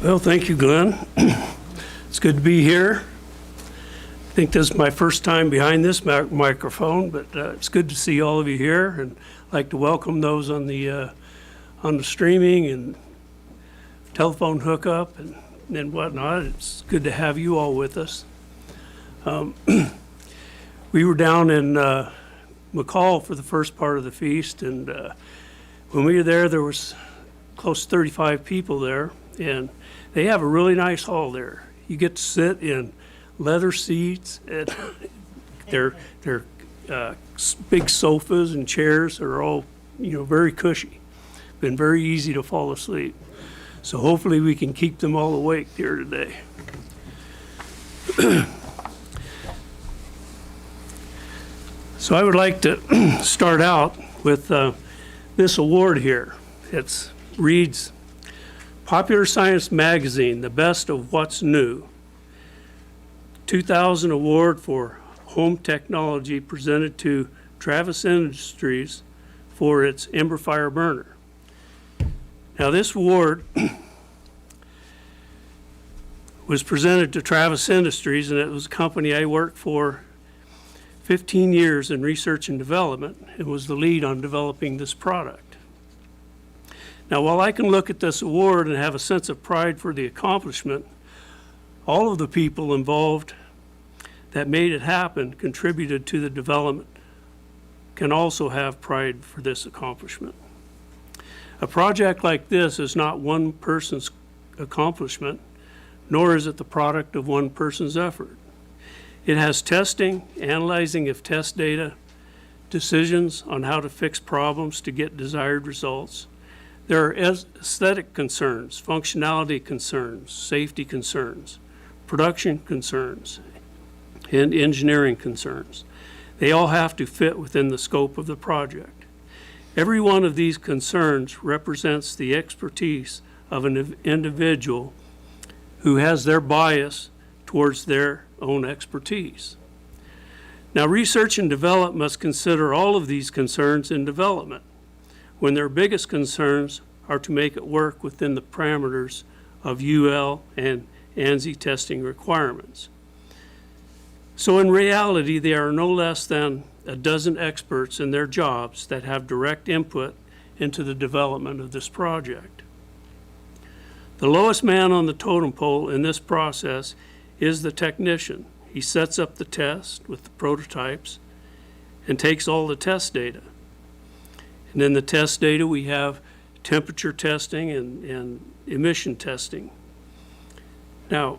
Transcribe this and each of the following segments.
Well, thank you, Glenn. It's good to be here. I think this is my first time behind this microphone, but it's good to see all of you here, and I'd like to welcome those on the streaming and telephone hookup and whatnot. It's good to have you all with us. We were down in McCall for the first part of the feast, and when we were there was close to 35 people there, and they have a really nice hall there. You get to sit in leather seats, and they're big sofas and chairs are all, very cushy. Been very easy to fall asleep. So hopefully we can keep them all awake here today. So I would like to start out with this award here. It reads, Popular Science Magazine, the best of what's new. 2000 award for home technology presented to Travis Industries for its Ember Fire burner. Now this award was presented to Travis Industries, and it was a company I worked for 15 years in research and development and was the lead on developing this product. Now, while I can look at this award and have a sense of pride for the accomplishment, all of the people involved that made it happen contributed to the development can also have pride for this accomplishment. A project like this is not one person's accomplishment, nor is it the product of one person's effort. It has testing, analyzing of test data, decisions on how to fix problems to get desired results. There are aesthetic concerns, functionality concerns, safety concerns, production concerns, and engineering concerns. They all have to fit within the scope of the project. Every one of these concerns represents the expertise of an individual who has their bias towards their own expertise. Now, research and development must consider all of these concerns in development, when their biggest concerns are to make it work within the parameters of UL and ANSI testing requirements. So in reality, there are no less than a dozen experts in their jobs that have direct input into the development of this project. The lowest man on the totem pole in this process is the technician. He sets up the test with the prototypes and takes all the test data. And in the test data, we have temperature testing and emission testing. Now,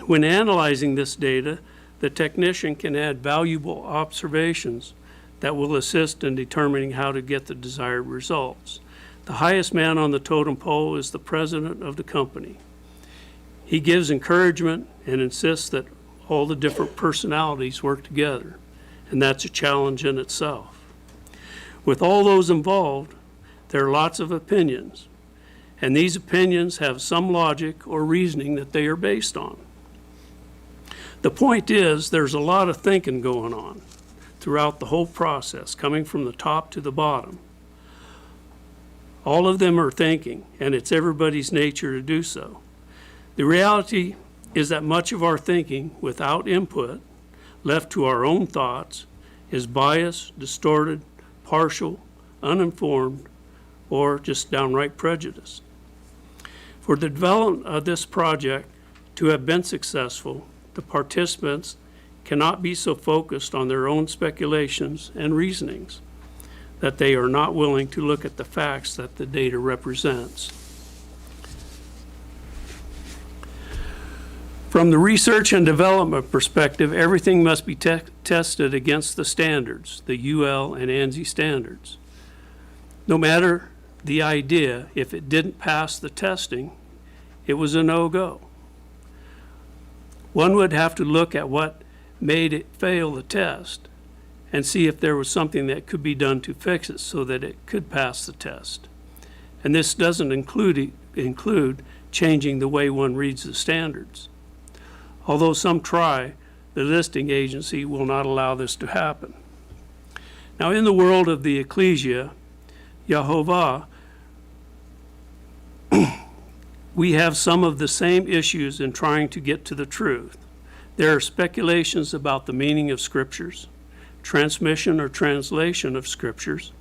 when analyzing this data, the technician can add valuable observations that will assist in determining how to get the desired results. The highest man on the totem pole is the president of the company. He gives encouragement and insists that all the different personalities work together, and that's a challenge in itself. With all those involved, there are lots of opinions, and these opinions have some logic or reasoning that they are based on. The point is, there's a lot of thinking going on throughout the whole process, coming from the top to the bottom. All of them are thinking, and it's everybody's nature to do so. The reality is that much of our thinking, without input, left to our own thoughts, is biased, distorted, partial, uninformed, or just downright prejudiced. For the development of this project to have been successful, the participants cannot be so focused on their own speculations and reasonings that they are not willing to look at the facts that the data represents. From the research and development perspective, everything must be tested against the standards, the UL and ANSI standards. No matter the idea, if it didn't pass the testing, it was a no-go. One would have to look at what made it fail the test and see if there was something that could be done to fix it so that it could pass the test. And this doesn't include changing the way one reads the standards. Although some try, the listing agency will not allow this to happen. Now, in the world of the ecclesia, Yehovah we have some of the same issues in trying to get to the truth. There are speculations about the meaning of scriptures, transmission or translation of scriptures,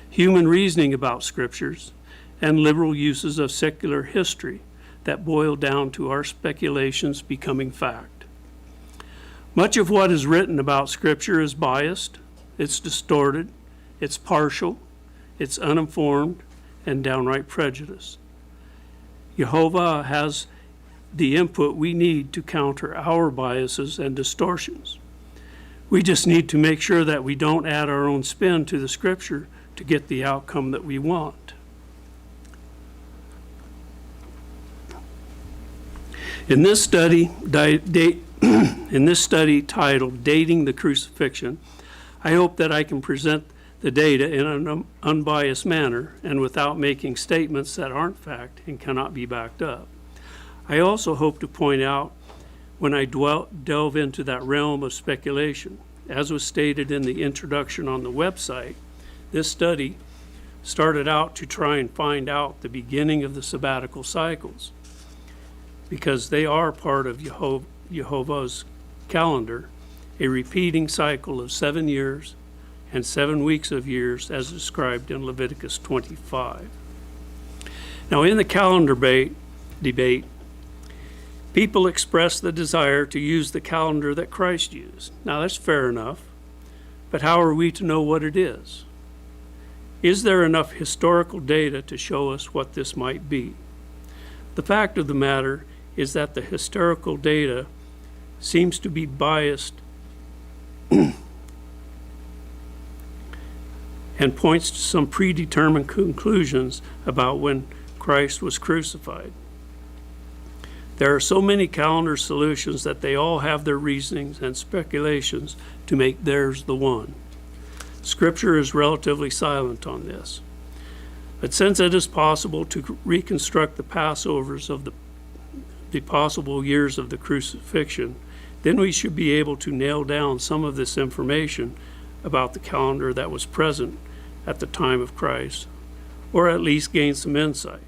human reasoning about scriptures, and liberal uses of secular history that boil down to our speculations becoming fact. Much of what is written about scripture is biased, it's distorted, it's partial, it's uninformed, and downright prejudiced. Jehovah has the input we need to counter our biases and distortions. We just need to make sure that we don't add our own spin to the scripture to get the outcome that we want. In this study, titled Dating the Crucifixion, I hope that I can present the data in an unbiased manner and without making statements that aren't fact and cannot be backed up. I also hope to point out when I delve into that realm of speculation. As was stated in the introduction on the website, this study started out to try and find out the beginning of the sabbatical cycles, because they are part of Jehovah's calendar, a repeating cycle of 7 years and 7 weeks of years as described in Leviticus 25. Now, in the calendar debate, people express the desire to use the calendar that Christ used. Now, that's fair enough, but how are we to know what it is? Is there enough historical data to show us what this might be? The fact of the matter is that the historical data seems to be biased and points to some predetermined conclusions about when Christ was crucified. There are so many calendar solutions that they all have their reasonings and speculations to make theirs the one. Scripture is relatively silent on this. But since it is possible to reconstruct the Passovers of the possible years of the crucifixion, then we should be able to nail down some of this information about the calendar that was present at the time of Christ, or at least gain some insight.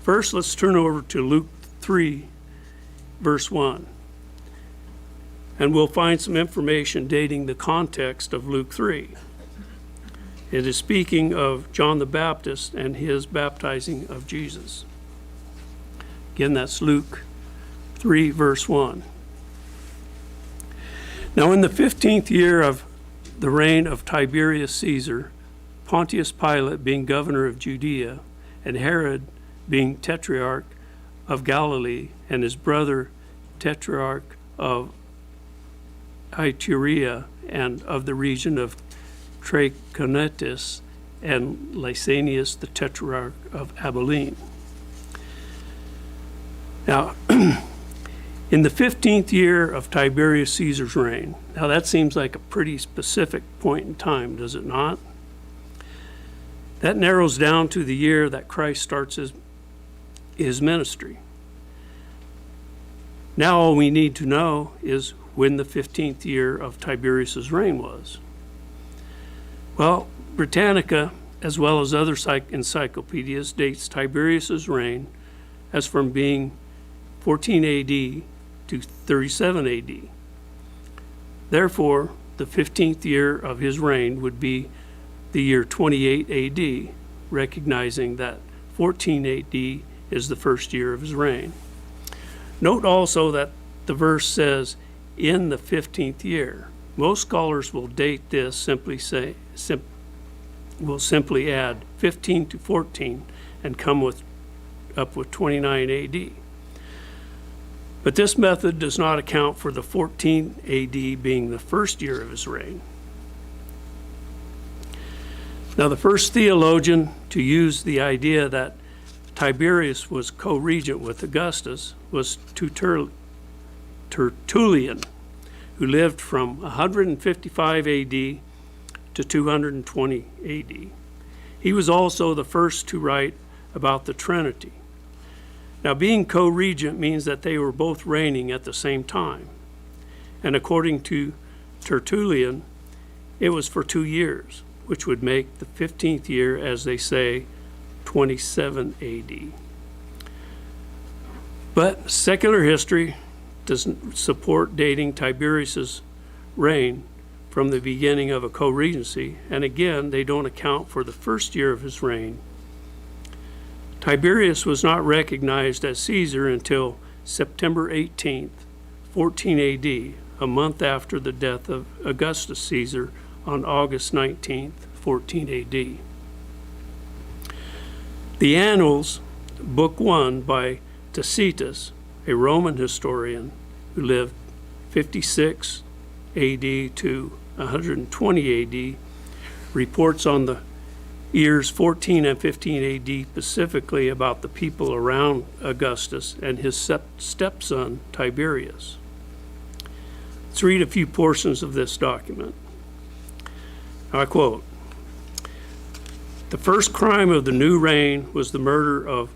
First, let's turn over to Luke 3, verse 1. And we'll find some information dating the context of Luke 3. It is speaking of John the Baptist and his baptizing of Jesus. Again, that's Luke 3, verse 1. Now, in the 15th year of the reign of Tiberius Caesar, Pontius Pilate being governor of Judea, and Herod being tetrarch of Galilee, and his brother tetrarch of Iturea and of the region of Trachonitis, and Lysanias the tetrarch of Abilene. Now, in the 15th year of Tiberius Caesar's reign, now that seems like a pretty specific point in time, does it not? That narrows down to the year that Christ starts his ministry. Now all we need to know is when the 15th year of Tiberius's reign was. Well, Britannica, as well as other encyclopedias, dates Tiberius's reign as from being 14 AD to 37 AD. Therefore, the 15th year of his reign would be the year 28 AD, recognizing that 14 AD is the first year of his reign. Note also that the verse says, in the 15th year. Most scholars will date this, simply add 15 to 14 and come up with 29 AD. But this method does not account for the 14 AD being the first year of his reign. Now, the first theologian to use the idea that Tiberius was co-regent with Augustus was Tertullian, who lived from 155 AD to 220 AD. He was also the first to write about the Trinity. Now, being co-regent means that they were both reigning at the same time. And according to Tertullian, it was for 2 years, which would make the 15th year, as they say, 27 AD. But secular history doesn't support dating Tiberius's reign from the beginning of a co-regency, and again, they don't account for the first year of his reign. Tiberius was not recognized as Caesar until September 18th, 14 AD, a month after the death of Augustus Caesar on August 19th, 14 AD. The Annals, Book 1 by Tacitus, a Roman historian who lived 56 AD to 120 AD, reports on the years 14 and 15 AD specifically about the people around Augustus and his stepson Tiberius. Let's read a few portions of this document. I quote, "The first crime of the new reign was the murder of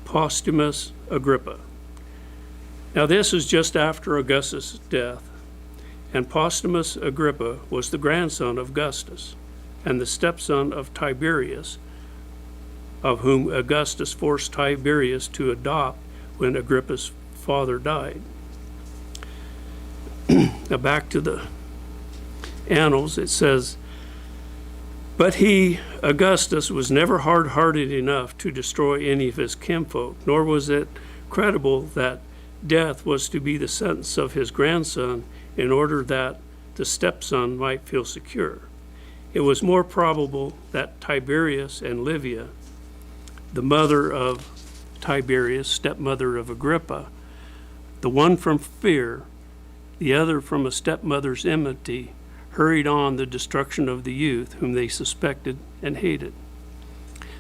Postumus Agrippa." Now this is just after Augustus' death, and Postumus Agrippa was the grandson of Augustus and the stepson of Tiberius, of whom Augustus forced Tiberius to adopt when Agrippa's father died. Now back to the Annals, it says, "But he, Augustus, was never hard-hearted enough to destroy any of his kinfolk, nor was it credible that death was to be the sentence of his grandson in order that the stepson might feel secure. It was more probable that Tiberius and Livia, the mother of Tiberius, stepmother of Agrippa, the one from fear, the other from a stepmother's enmity, hurried on the destruction of the youth whom they suspected and hated."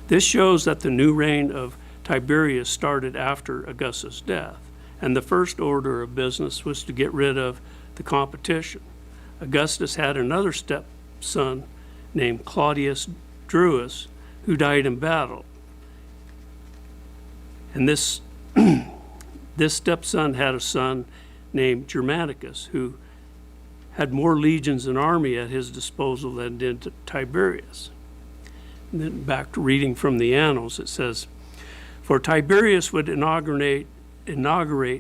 This shows that the new reign of Tiberius started after Augustus' death, and the first order of business was to get rid of the competition. Augustus had another stepson named Claudius Drusus who died in battle. And this stepson had a son named Germanicus, who had more legions and army at his disposal than did Tiberius. And then back to reading from the Annals, it says, "For Tiberius would inaugurate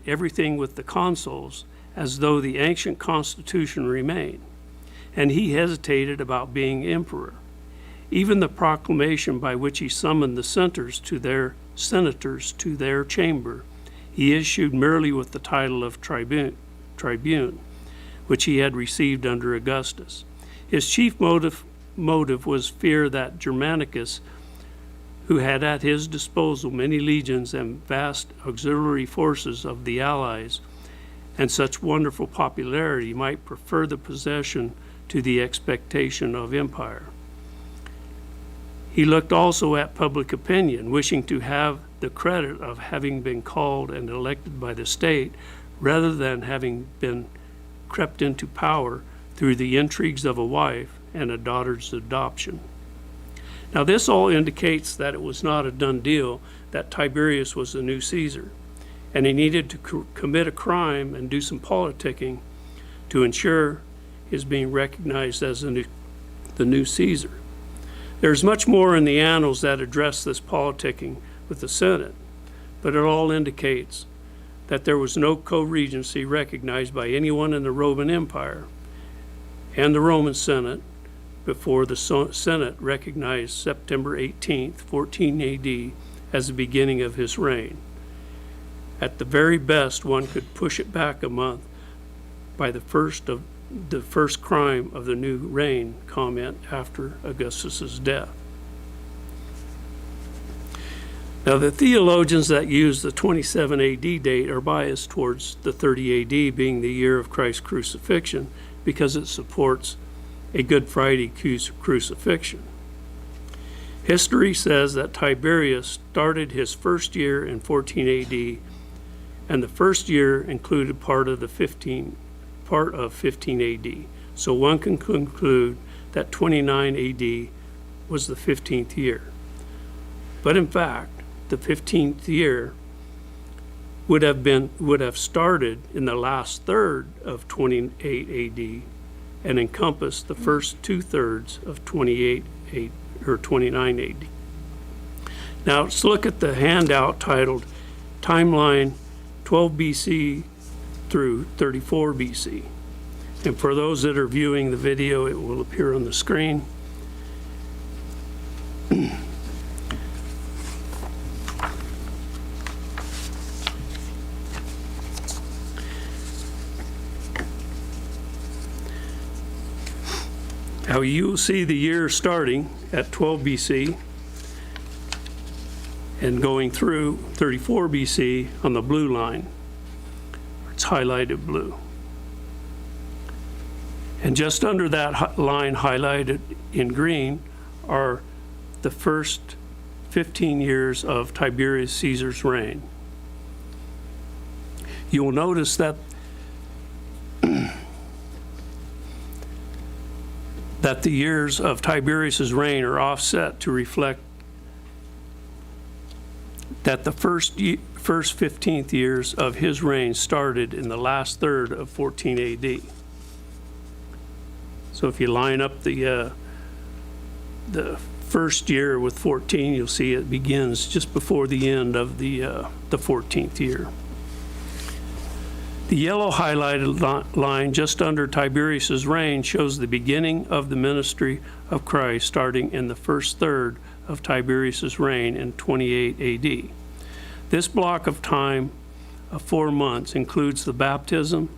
everything with the consuls as though the ancient constitution remained, and he hesitated about being emperor. Even the proclamation by which he summoned the senators to their chamber, he issued merely with the title of tribune, which he had received under Augustus. His chief motive was fear that Germanicus, who had at his disposal many legions and vast auxiliary forces of the allies, and such wonderful popularity, might prefer the possession to the expectation of empire. He looked also at public opinion, wishing to have the credit of having been called and elected by the state, rather than having been crept into power through the intrigues of a wife and a daughter's adoption." Now this all indicates that it was not a done deal that Tiberius was the new Caesar, and he needed to commit a crime and do some politicking to ensure his being recognized as the new Caesar. There's much more in the Annals that address this politicking with the Senate, but it all indicates that there was no co-regency recognized by anyone in the Roman Empire and the Roman Senate before the Senate recognized September 18th, 14 AD as the beginning of his reign. At the very best, one could push it back a month by the first crime of the new reign comment after Augustus's death. Now the theologians that use the 27 AD date are biased towards the 30 AD being the year of Christ's crucifixion because it supports a Good Friday crucifixion. History says that Tiberius started his first year in 14 AD, and the first year included part of 15 AD. So one can conclude that 29 AD was the 15th year. But in fact, the 15th year would have started in the last third of 28 AD and encompassed the first 2/3 of 28 or 29 AD. Now let's look at the handout titled timeline 12 BC through 34 BC. And for those that are viewing the video, it will appear on the screen. Now you will see the year starting at 12 BC and going through 34 BC on the blue line. It's highlighted blue. And just under that line highlighted in green are the first 15 years of Tiberius Caesar's reign. You will notice that that the years of Tiberius's reign are offset to reflect that the first 15th years of his reign started in the last third of 14 AD. So if you line up the first year with 14, you'll see it begins just before the end of the 14th year. The yellow highlighted line just under Tiberius's reign shows the beginning of the ministry of Christ, starting in the first third of Tiberius's reign in 28 AD. This block of time of 4 months includes the baptism,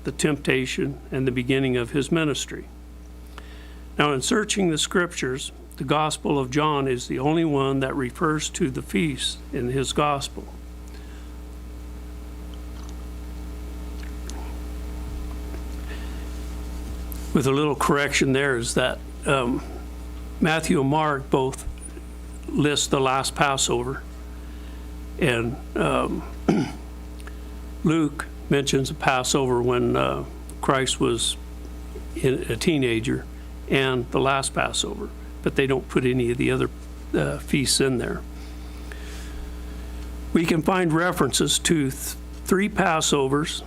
the temptation, and the beginning of his ministry. Now, in searching the scriptures, the Gospel of John is the only one that refers to the feast in his gospel. With a little correction there is that Matthew and Mark both list the last Passover, and Luke mentions a Passover when Christ was a teenager and the last Passover, but they don't put any of the other feasts in there. We can find references to 3 Passovers,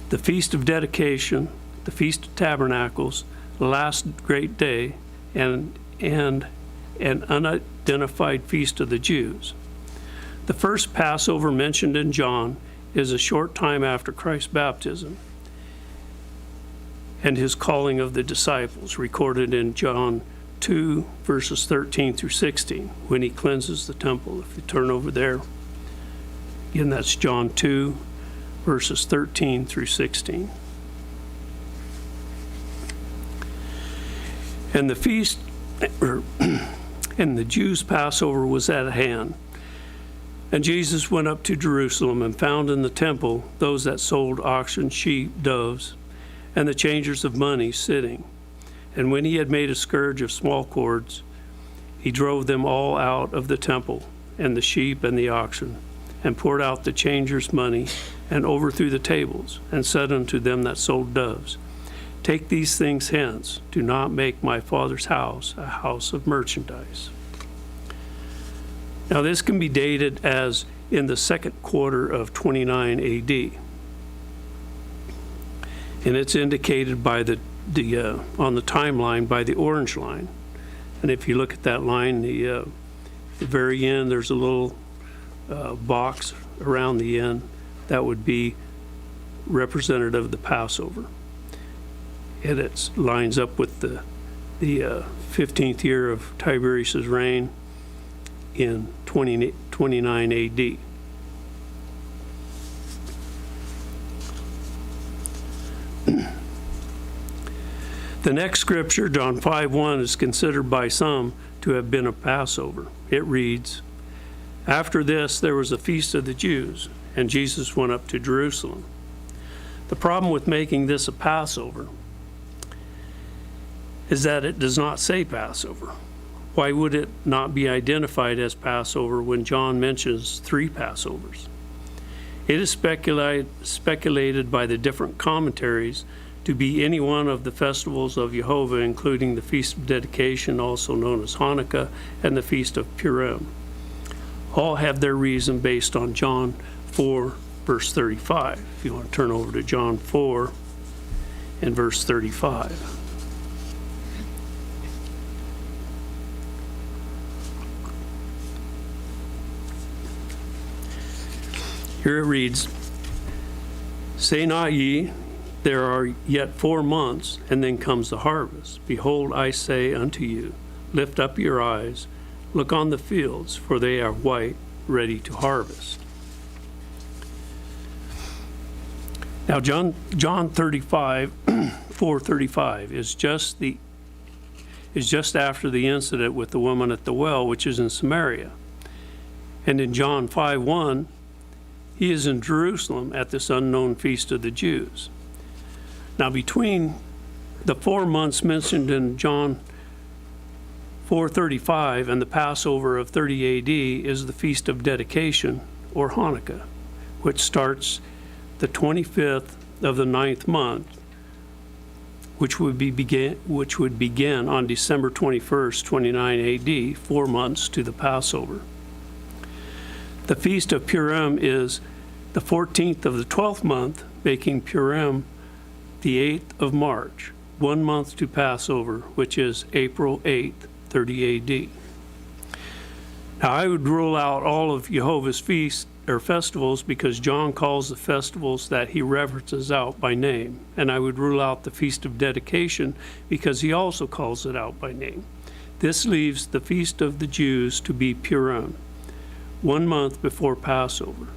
the Feast of Dedication, the Feast of Tabernacles, the last great day, and an unidentified feast of the Jews. The first Passover mentioned in John is a short time after Christ's baptism and his calling of the disciples, recorded in John 2, verses 13 through 16, when he cleanses the temple. If you turn over there, again, that's John 2, verses 13 through 16. And the feast, and the Jews' Passover was at hand. And Jesus went up to Jerusalem and found in the temple those that sold oxen, sheep, doves, and the changers of money sitting. And when he had made a scourge of small cords, he drove them all out of the temple, and the sheep and the oxen, and poured out the changers' money, and overthrew the tables, and said unto them that sold doves, Take these things hence, do not make my Father's house a house of merchandise. Now this can be dated as in the second quarter of 29 AD. And it's indicated by on the timeline by the orange line. And if you look at that line, the very end, there's a little box around the end that would be representative of the Passover. And it lines up with the 15th year of Tiberius's reign in 29 AD. The next scripture, John 5:1, is considered by some to have been a Passover. It reads, After this there was a feast of the Jews, and Jesus went up to Jerusalem. The problem with making this a Passover is that it does not say Passover. Why would it not be identified as Passover when John mentions 3 Passovers? It is speculated by the different commentaries to be any one of the festivals of Jehovah, including the Feast of Dedication, also known as Hanukkah, and the Feast of Purim. All have their reason based on John 4, verse 35. If you want to turn over to John 4 and verse 35. Here it reads, "Say not ye, there are yet 4 months, and then comes the harvest. Behold, I say unto you, lift up your eyes, look on the fields, for they are white, ready to harvest." Now John 35, 4:35 is just after the incident with the woman at the well, which is in Samaria. And in John 5:1, he is in Jerusalem at this unknown feast of the Jews. Now between the 4 months mentioned in John 4:35 and the Passover of 30 AD is the Feast of Dedication, or Hanukkah, which starts the 25th of the 9th month, which would begin on December 21st, 29 AD, 4 months to the Passover. The Feast of Purim is the 14th of the 12th month, making Purim the 8th of March, 1 month to Passover, which is April 8th, 30 AD. Now I would rule out all of Jehovah's feasts or festivals because John calls the festivals that he references out by name, and I would rule out the Feast of Dedication because he also calls it out by name. This leaves the Feast of the Jews to be Purim, 1 month before Passover.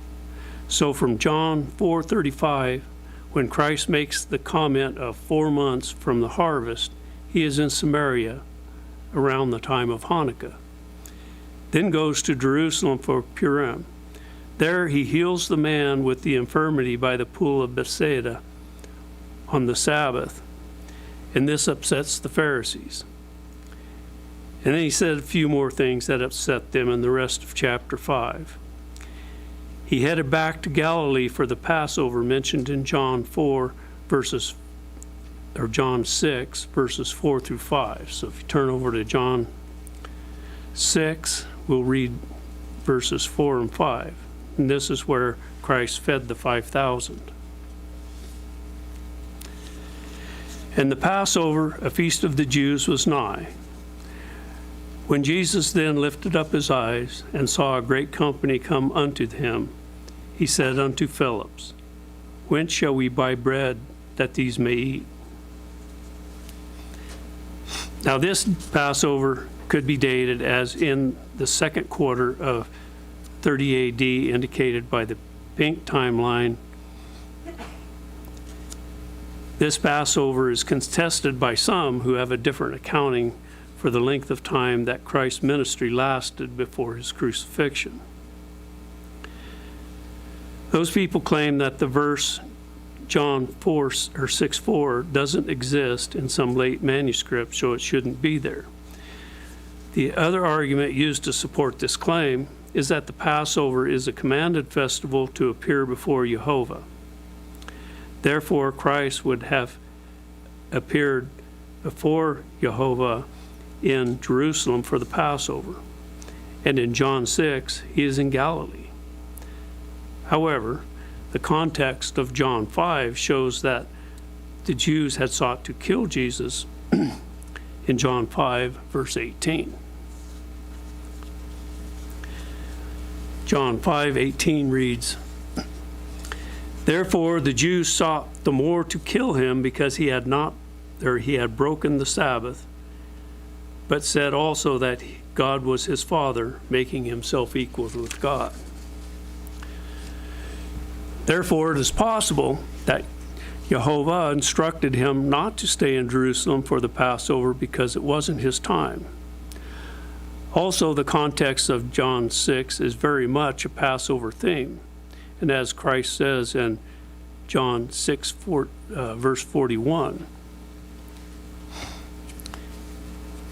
So from John 4:35, when Christ makes the comment of 4 months from the harvest, he is in Samaria around the time of Hanukkah. Then goes to Jerusalem for Purim. There he heals the man with the infirmity by the pool of Bethsaida on the Sabbath, and this upsets the Pharisees. And then he said a few more things that upset them in the rest of chapter 5. He headed back to Galilee for the Passover mentioned in John 6, verses 4 through 5. So if you turn over to John 6, we'll read verses 4 and 5. And this is where Christ fed the 5,000. And the Passover, a feast of the Jews, was nigh. When Jesus then lifted up his eyes and saw a great company come unto him, he said unto Philip, Whence shall we buy bread that these may eat? Now this Passover could be dated as in the second quarter of 30 AD, indicated by the pink timeline. This Passover is contested by some who have a different accounting for the length of time that Christ's ministry lasted before his crucifixion. Those people claim that the verse John 6:4 doesn't exist in some late manuscript, so it shouldn't be there. The other argument used to support this claim is that the Passover is a commanded festival to appear before Jehovah. Therefore, Christ would have appeared before Jehovah in Jerusalem for the Passover. And in John 6, he is in Galilee. However, the context of John 5 shows that the Jews had sought to kill Jesus in John 5, verse 18. John 5:18 reads, Therefore the Jews sought the more to kill him because he had broken the Sabbath, but said also that God was his Father, making himself equal with God. Therefore it is possible that Jehovah instructed him not to stay in Jerusalem for the Passover because it wasn't his time. Also, the context of John 6 is very much a Passover theme. And as Christ says in John 6, verse 41,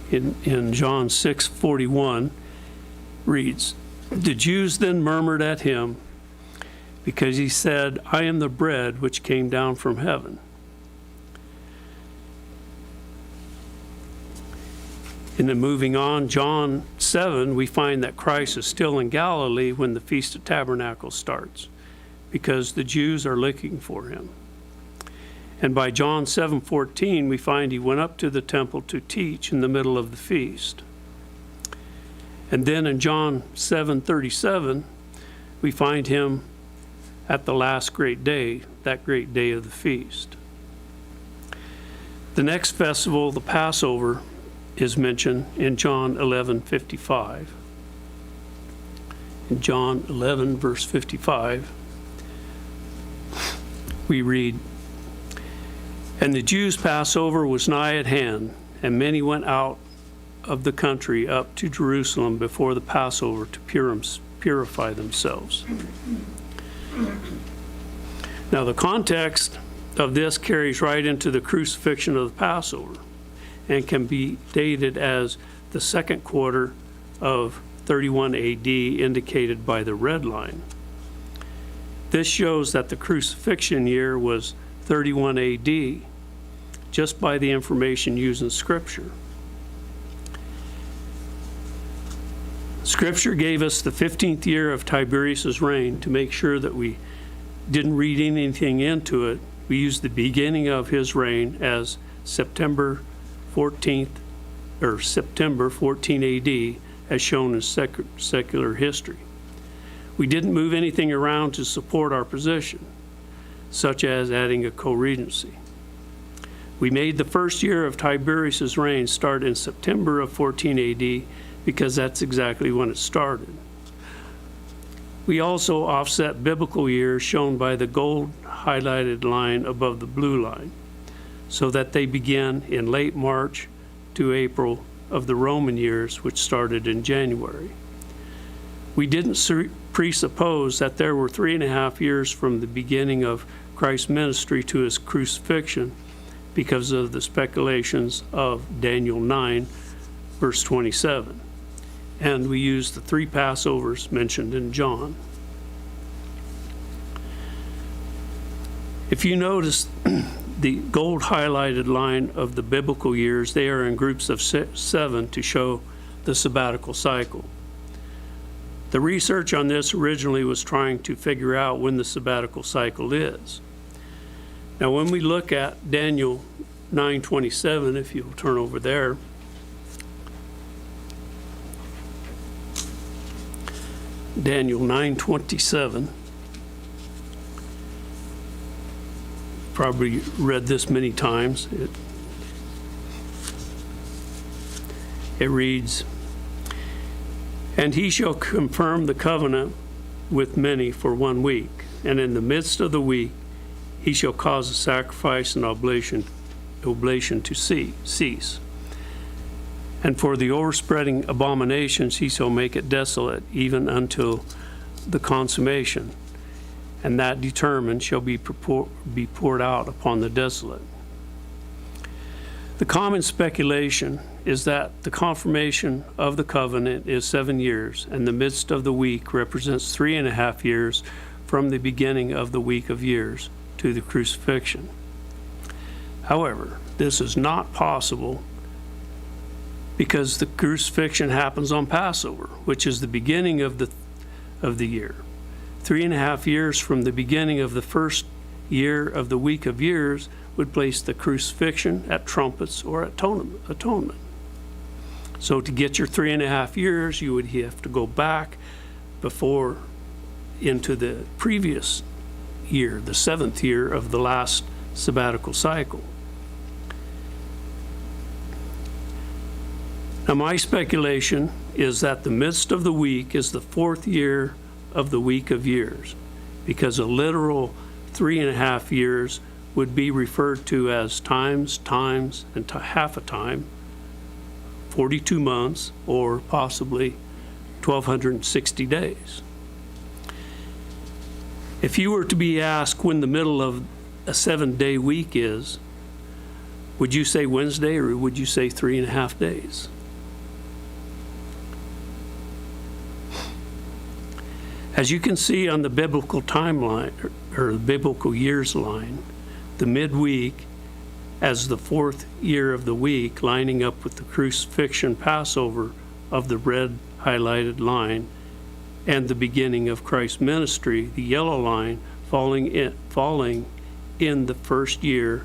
in John 6:41 reads, The Jews then murmured at him because he said, I am the bread which came down from heaven. And then moving on, John 7, we find that Christ is still in Galilee when the Feast of Tabernacles starts, because the Jews are looking for him. And by John 7:14, we find he went up to the temple to teach in the middle of the feast. And then in John 7:37, we find him at the last great day, that great day of the feast. The next festival, the Passover, is mentioned in John 11:55. In John 11, verse 55, we read, "And the Jews' Passover was nigh at hand, and many went out of the country up to Jerusalem before the Passover to purify themselves." Now the context of this carries right into the crucifixion of the Passover and can be dated as the second quarter of 31 AD, indicated by the red line. This shows that the crucifixion year was 31 AD, just by the information used in Scripture. Scripture gave us the 15th year of Tiberius' reign to make sure that we didn't read anything into it. We used the beginning of his reign as September 14 AD, as shown in secular history. We didn't move anything around to support our position, such as adding a co-regency. We made the first year of Tiberius' reign start in September of 14 AD because that's exactly when it started. We also offset biblical years shown by the gold highlighted line above the blue line, so that they begin in late March to April of the Roman years, which started in January. We didn't presuppose that there were 3.5 years from the beginning of Christ's ministry to his crucifixion because of the speculations of Daniel 9, verse 27. And we used the 3 Passovers mentioned in John. If you notice the gold highlighted line of the biblical years, they are in groups of 7 to show the sabbatical cycle. The research on this originally was trying to figure out when the sabbatical cycle is. Now, when we look at Daniel 9:27, if you'll turn over there, Daniel 9:27. Probably read this many times. It reads, "And he shall confirm the covenant with many for 1 week, and in the midst of the week he shall cause a sacrifice and oblation to cease. And for the overspreading abominations he shall make it desolate, even until the consummation, and that determined shall be poured out upon the desolate." The common speculation is that the confirmation of the covenant is 7 years, and the midst of the week represents 3.5 years from the beginning of the week of years to the crucifixion. However, this is not possible because the crucifixion happens on Passover, which is the beginning of the year. 3.5 years from the beginning of the first year of the week of years would place the crucifixion at trumpets or at atonement. So to get your 3.5 years, you would have to go back before into the previous year, the 7th year of the last sabbatical cycle. Now, my speculation is that the midst of the week is the 4th year of the week of years, because a literal 3.5 years would be referred to as times, and half a time, 42 months, or possibly 1,260 days. If you were to be asked when the middle of a 7-day week is, would you say Wednesday or would you say 3.5 days? As you can see on the biblical timeline, or the biblical years line, the midweek as the 4th year of the week, lining up with the crucifixion Passover of the red highlighted line, and the beginning of Christ's ministry, the yellow line, falling in the first year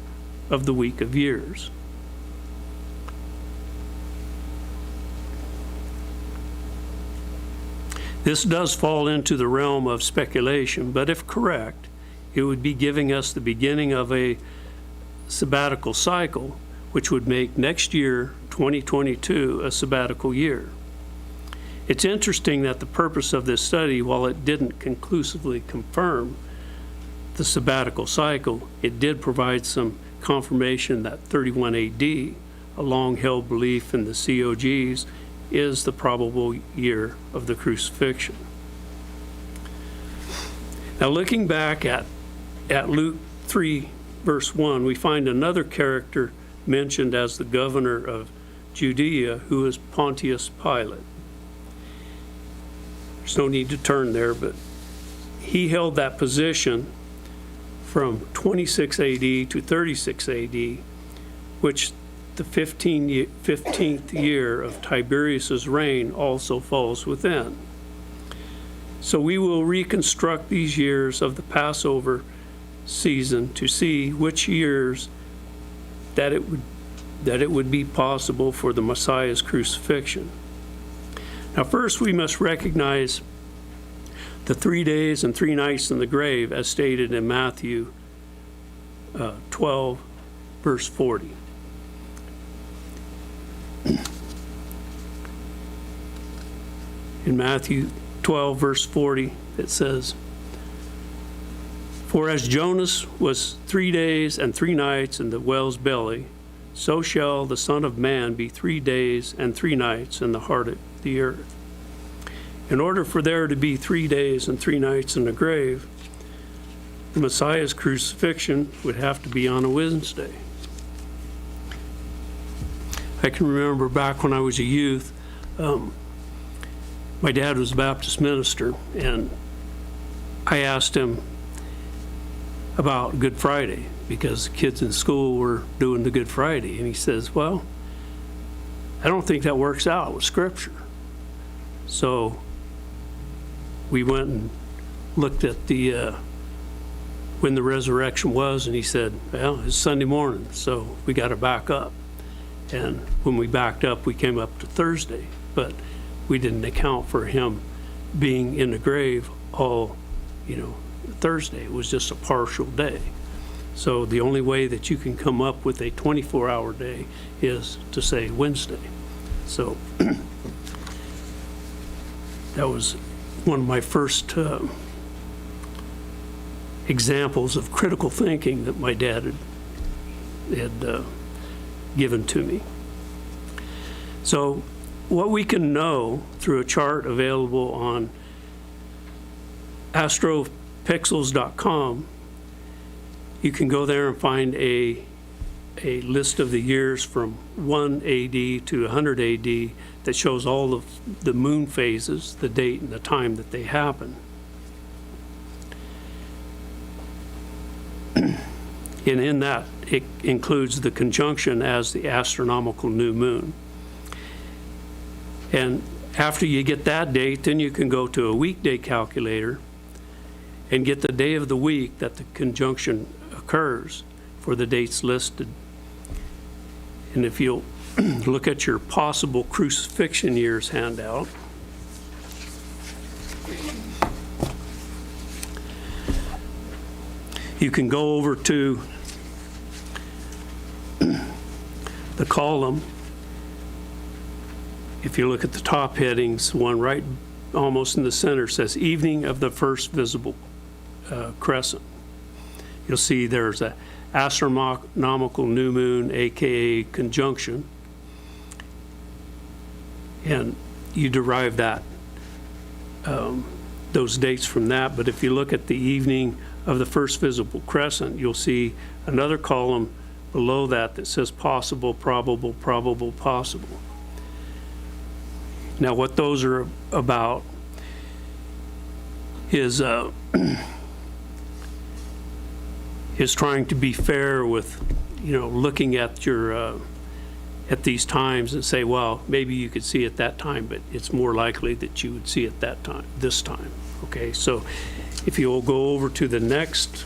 of the week of years. This does fall into the realm of speculation, but if correct, it would be giving us the beginning of a sabbatical cycle, which would make next year, 2022, a sabbatical year. It's interesting that the purpose of this study, while it didn't conclusively confirm the sabbatical cycle, it did provide some confirmation that 31 AD, a long-held belief in the COGs, is the probable year of the crucifixion. Now, looking back at Luke 3, verse 1, we find another character mentioned as the governor of Judea, who is Pontius Pilate. There's no need to turn there, but he held that position from 26 AD to 36 AD, which the 15th year of Tiberius's reign also falls within. So we will reconstruct these years of the Passover season to see which years that it would be possible for the Messiah's crucifixion. Now, first we must recognize the 3 days and 3 nights in the grave as stated in Matthew 12, verse 40. In Matthew 12, verse 40, it says, "For as Jonas was 3 days and 3 nights in the whale's belly, so shall the Son of Man be 3 days and 3 nights in the heart of the earth." In order for there to be 3 days and 3 nights in the grave, the Messiah's crucifixion would have to be on a Wednesday. I can remember back when I was a youth, my dad was a Baptist minister, and I asked him about Good Friday because kids in school were doing the Good Friday, and he says, "Well, I don't think that works out with Scripture." So we went and looked at the when the resurrection was, and he said, "Well, it's Sunday morning, so we got to back up." And when we backed up, we came up to Thursday, but we didn't account for him being in the grave all, Thursday. It was just a partial day. So the only way that you can come up with a 24-hour day is to say Wednesday. So that was one of my first examples of critical thinking that my dad had given to me. So what we can know through a chart available on astropixels.com, you can go there and find a list of the years from 1 AD to 100 AD that shows all of the moon phases, the date and the time that they happen. And in that, it includes the conjunction as the astronomical new moon. And after you get that date, then you can go to a weekday calculator and get the day of the week that the conjunction occurs for the dates listed. And if you'll look at your possible crucifixion years handout, you can go over to the column. If you look at the top headings, one right almost in the center says evening of the first visible crescent. You'll see there's a astronomical new moon, aka conjunction, and you derive that those dates from that. But if you look at the evening of the first visible crescent, you'll see another column below that that says possible, probable, probable, possible. Now what those are about is trying to be fair with, looking at your at these times and say, well, maybe you could see it that time, but it's more likely that you would see it that time, this time. Okay, so if you'll go over to the next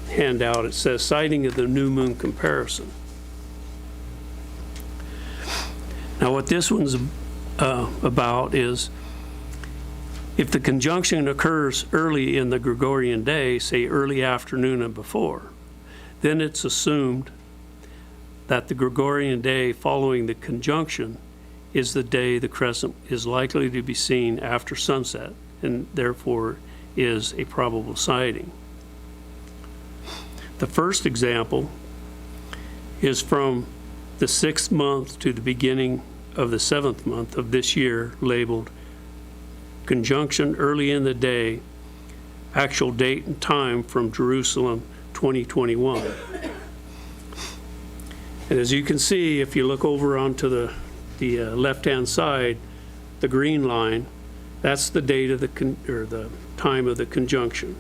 handout, it says sighting of the new moon comparison. Now what this one's about is If the conjunction occurs early in the Gregorian day, say early afternoon and before, then it's assumed that the Gregorian day following the conjunction is the day the crescent is likely to be seen after sunset, and therefore is a probable sighting. The first example is from the 6th month to the beginning of the 7th month of this year, labeled conjunction early in the day, actual date and time from Jerusalem 2021. And as you can see, if you look over onto the left-hand side, the green line, that's the date of the time of the conjunction.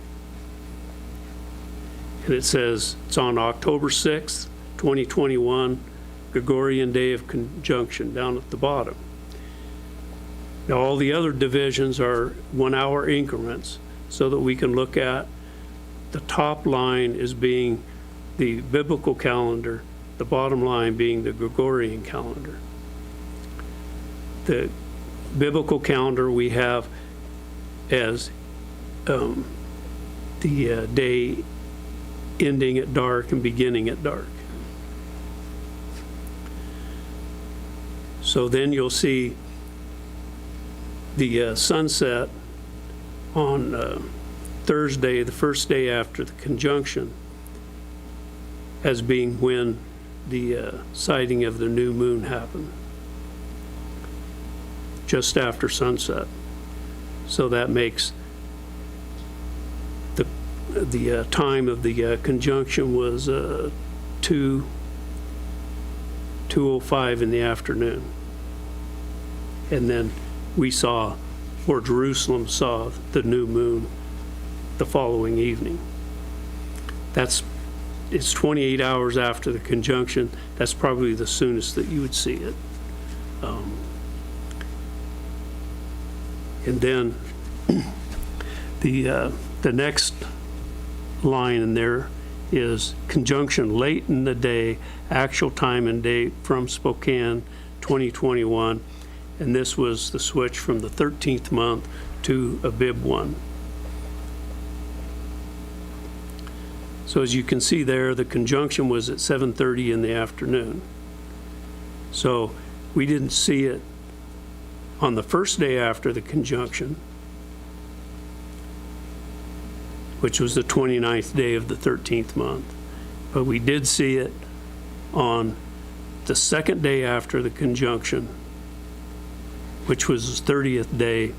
And it says it's on October 6th, 2021, Gregorian Day of Conjunction down at the bottom. Now all the other divisions are 1 hour increments so that we can look at the top line as being the biblical calendar, the bottom line being the Gregorian calendar. The biblical calendar we have as the day ending at dark and beginning at dark. So then you'll see the sunset on Thursday, the first day after the conjunction, as being when the sighting of the new moon happened, just after sunset. So that makes the time of the conjunction was 2:05 in the afternoon. And then we saw, or Jerusalem saw, the new moon the following evening. It's 28 hours after the conjunction. That's probably the soonest that you would see it. And then the next line in there is conjunction late in the day, actual time and date from Spokane 2021. And this was the switch from the 13th month to a Bib 1. So as you can see there, the conjunction was at 7:30 in the afternoon. So we didn't see it on the first day after the conjunction, which was the 29th day of the 13th month. But we did see it on the second day after the conjunction, which was the 30th day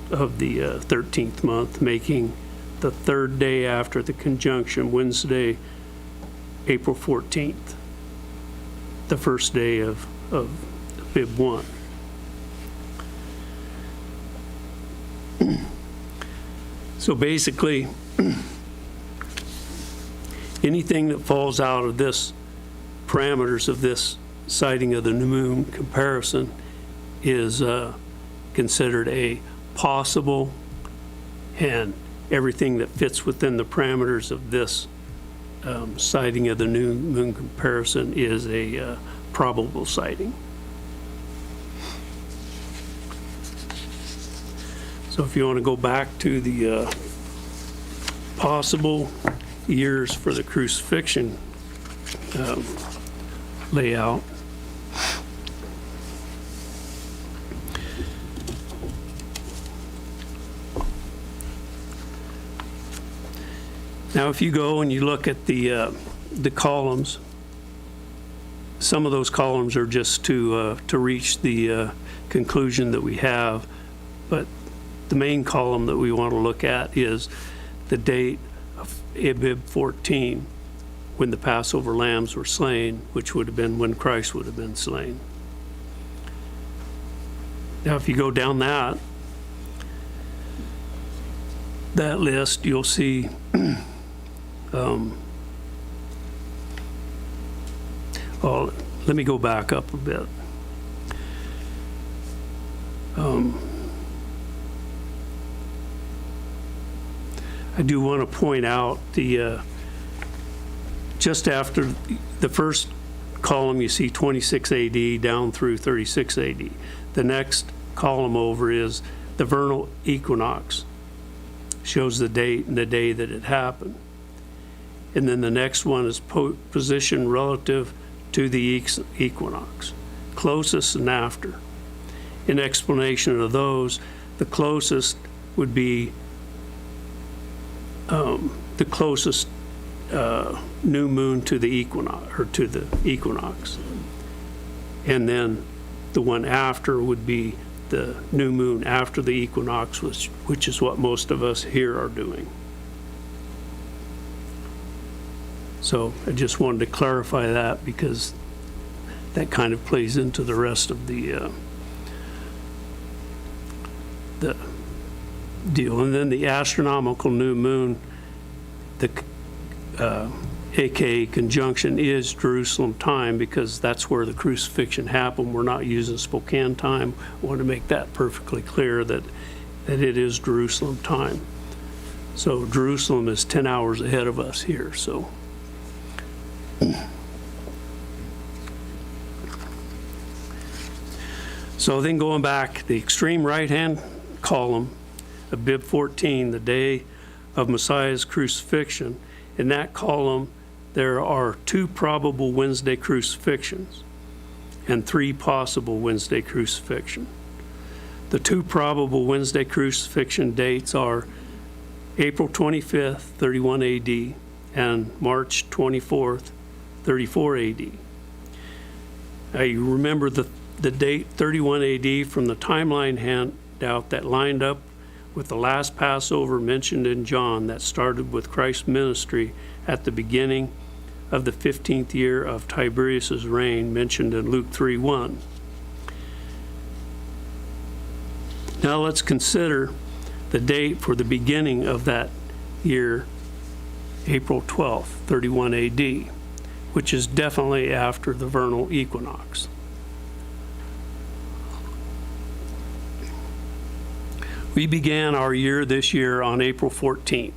of the 13th month, making the third day after the conjunction, Wednesday, April 14th, the first day of Bib 1. So basically, anything that falls out of this parameters of this sighting of the new moon comparison is considered a possible, and everything that fits within the parameters of this sighting of the new moon comparison is a probable sighting. So if you want to go back to the possible years for the crucifixion layout. Now if you go and you look at the columns, some of those columns are just to reach the conclusion that we have, but the main column that we want to look at is the date of Abib 14, when the Passover lambs were slain, which would have been when Christ would have been slain. Now if you go down that list, you'll see well, let me go back up a bit. I do want to point out just after the first column, you see 26 AD down through 36 AD. The next column over is the vernal equinox. Shows the date and the day that it happened. And then the next one is position relative to the equinox, closest and after. In explanation of those, the closest would be the closest new moon to the equinox, or to the equinox. And then the one after would be the new moon after the equinox, which is what most of us here are doing. So I just wanted to clarify that, because that kind of plays into the rest of the deal. And then the astronomical new moon, the aka conjunction, is Jerusalem time, because that's where the crucifixion happened. We're not using Spokane time. I want to make that perfectly clear that it is Jerusalem time. So Jerusalem is 10 hours ahead of us here. So then going back, the extreme right-hand column of Bib 14, the day of Messiah's crucifixion, in that column there are 2 probable Wednesday crucifixions and 3 possible Wednesday crucifixion. The 2 probable Wednesday crucifixion dates are April 25th, 31 AD, and March 24th, 34 AD. I remember the date 31 AD from the timeline handout that lined up with the last Passover mentioned in John, that started with Christ's ministry at the beginning of the 15th year of Tiberius' reign, mentioned in Luke 3:1. Now let's consider the date for the beginning of that year, April 12th, 31 AD, which is definitely after the vernal equinox. We began our year this year on April 14th.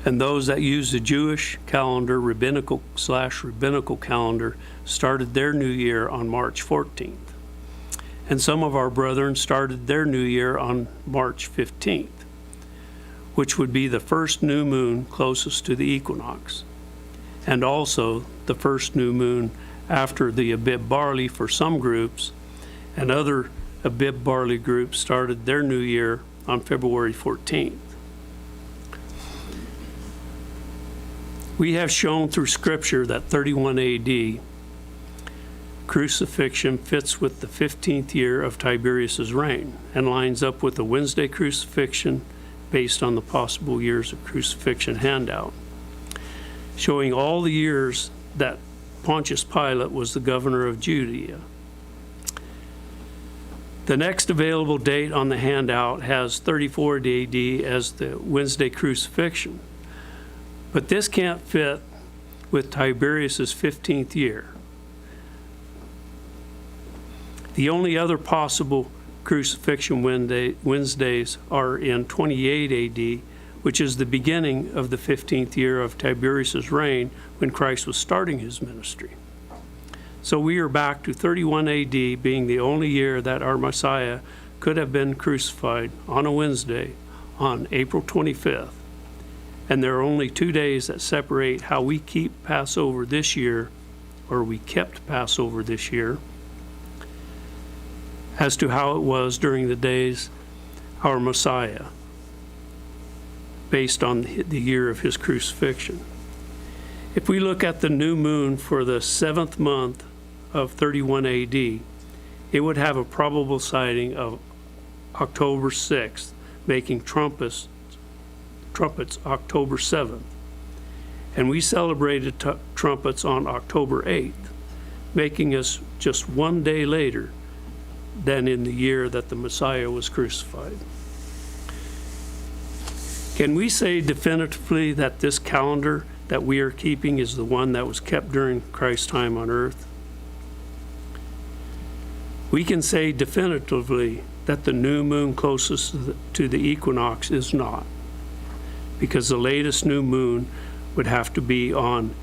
And those that use the Jewish calendar, rabbinical/rabbinical calendar, started their new year on March 14th. And some of our brethren started their new year on March 15th, which would be the first new moon closest to the equinox, and also the first new moon after the Bib Barley for some groups, and other Bib Barley groups started their new year on February 14th. We have shown through Scripture that 31 AD crucifixion fits with the 15th year of Tiberius' reign and lines up with the Wednesday crucifixion based on the possible years of crucifixion handout, showing all the years that Pontius Pilate was the governor of Judea. The next available date on the handout has 34 AD as the Wednesday crucifixion, but this can't fit with Tiberius' 15th year. The only other possible crucifixion Wednesdays are in 28 AD, which is the beginning of the 15th year of Tiberius' reign, when Christ was starting his ministry. So we are back to 31 AD being the only year that our Messiah could have been crucified on a Wednesday on April 25th. And there are only 2 days that separate how we keep Passover this year, or we kept Passover this year, as to how it was during the days our Messiah, based on the year of his crucifixion. If we look at the new moon for the 7th month of 31 AD, it would have a probable sighting of October 6th, making trumpets October 7th. And we celebrated trumpets on October 8th, making us just 1 day later than in the year that the Messiah was crucified. Can we say definitively that this calendar that we are keeping is the one that was kept during Christ's time on earth? We can say definitively that the new moon closest to the equinox is not, because the latest new moon would have to be on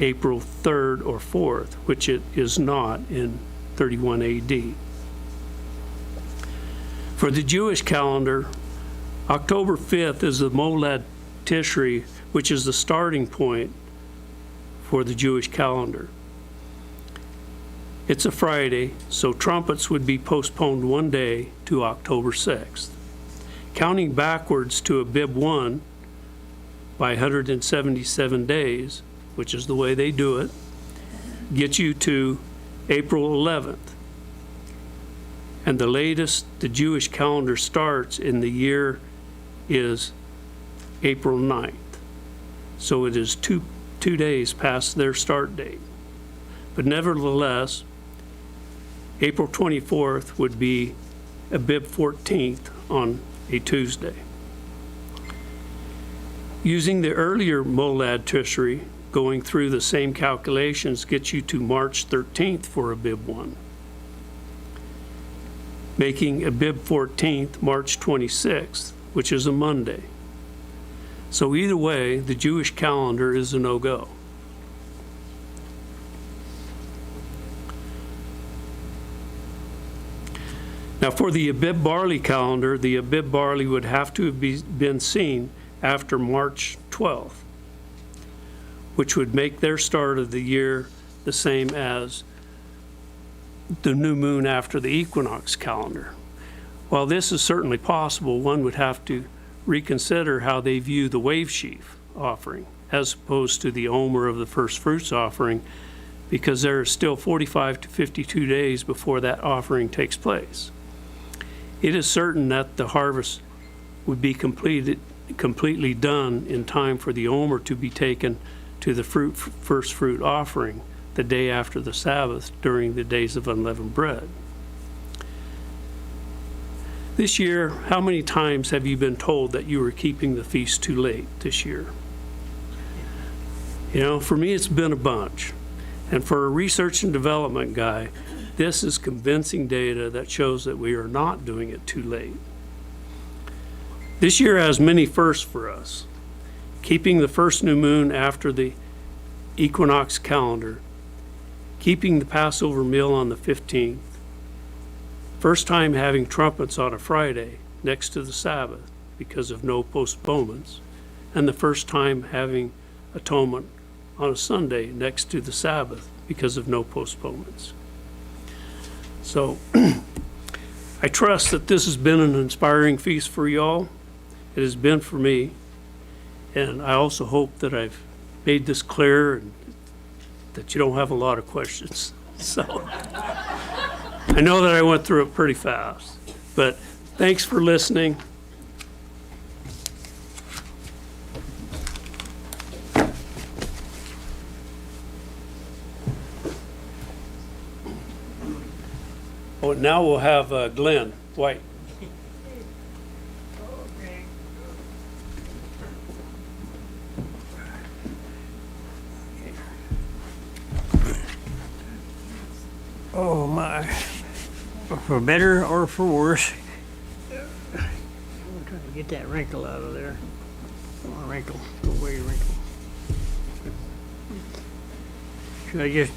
April 3rd or 4th, which it is not in 31 AD. For the Jewish calendar, October 5th is the Molad Tishri, which is the starting point for the Jewish calendar. It's a Friday, so trumpets would be postponed one day to October 6th. Counting backwards to a Bib 1 by 177 days, which is the way they do it, gets you to April 11th. And the latest the Jewish calendar starts in the year is April 9th. So it is two days past their start date. But nevertheless, April 24th would be a Bib 14th on a Tuesday. Using the earlier Molad Tishri, going through the same calculations gets you to March 13th for a Bib 1, making a Bib 14th March 26th, which is a Monday. So either way, the Jewish calendar is a no-go. Now for the Bib Barley calendar, the Bib Barley would have to have been seen after March 12th, which would make their start of the year the same as the new moon after the equinox calendar. While this is certainly possible, one would have to reconsider how they view the wave sheaf offering as opposed to the omer of the first fruits offering, because there are still 45 to 52 days before that offering takes place. It is certain that the harvest would be completely done in time for the omer to be taken to the first fruit offering the day after the Sabbath during the days of unleavened bread. This year, how many times have you been told that you were keeping the feast too late this year? You know, for me, it's been a bunch. And for a research and development guy, this is convincing data that shows that we are not doing it too late. This year has many firsts for us. Keeping the first new moon after the equinox calendar, keeping the Passover meal on the 15th, first time having trumpets on a Friday next to the Sabbath because of no postponements, and the first time having atonement on a Sunday next to the Sabbath because of no postponements. So I trust that this has been an inspiring feast for y'all. It has been for me, and I also hope that I've made this clear and that you don't have a lot of questions. So I know that I went through it pretty fast, but thanks for listening. Oh, now we'll have Glenn White. Oh my, for better or for worse. I'm trying to get that wrinkle out of there. Come on, wrinkle, go away, wrinkle. Should I just,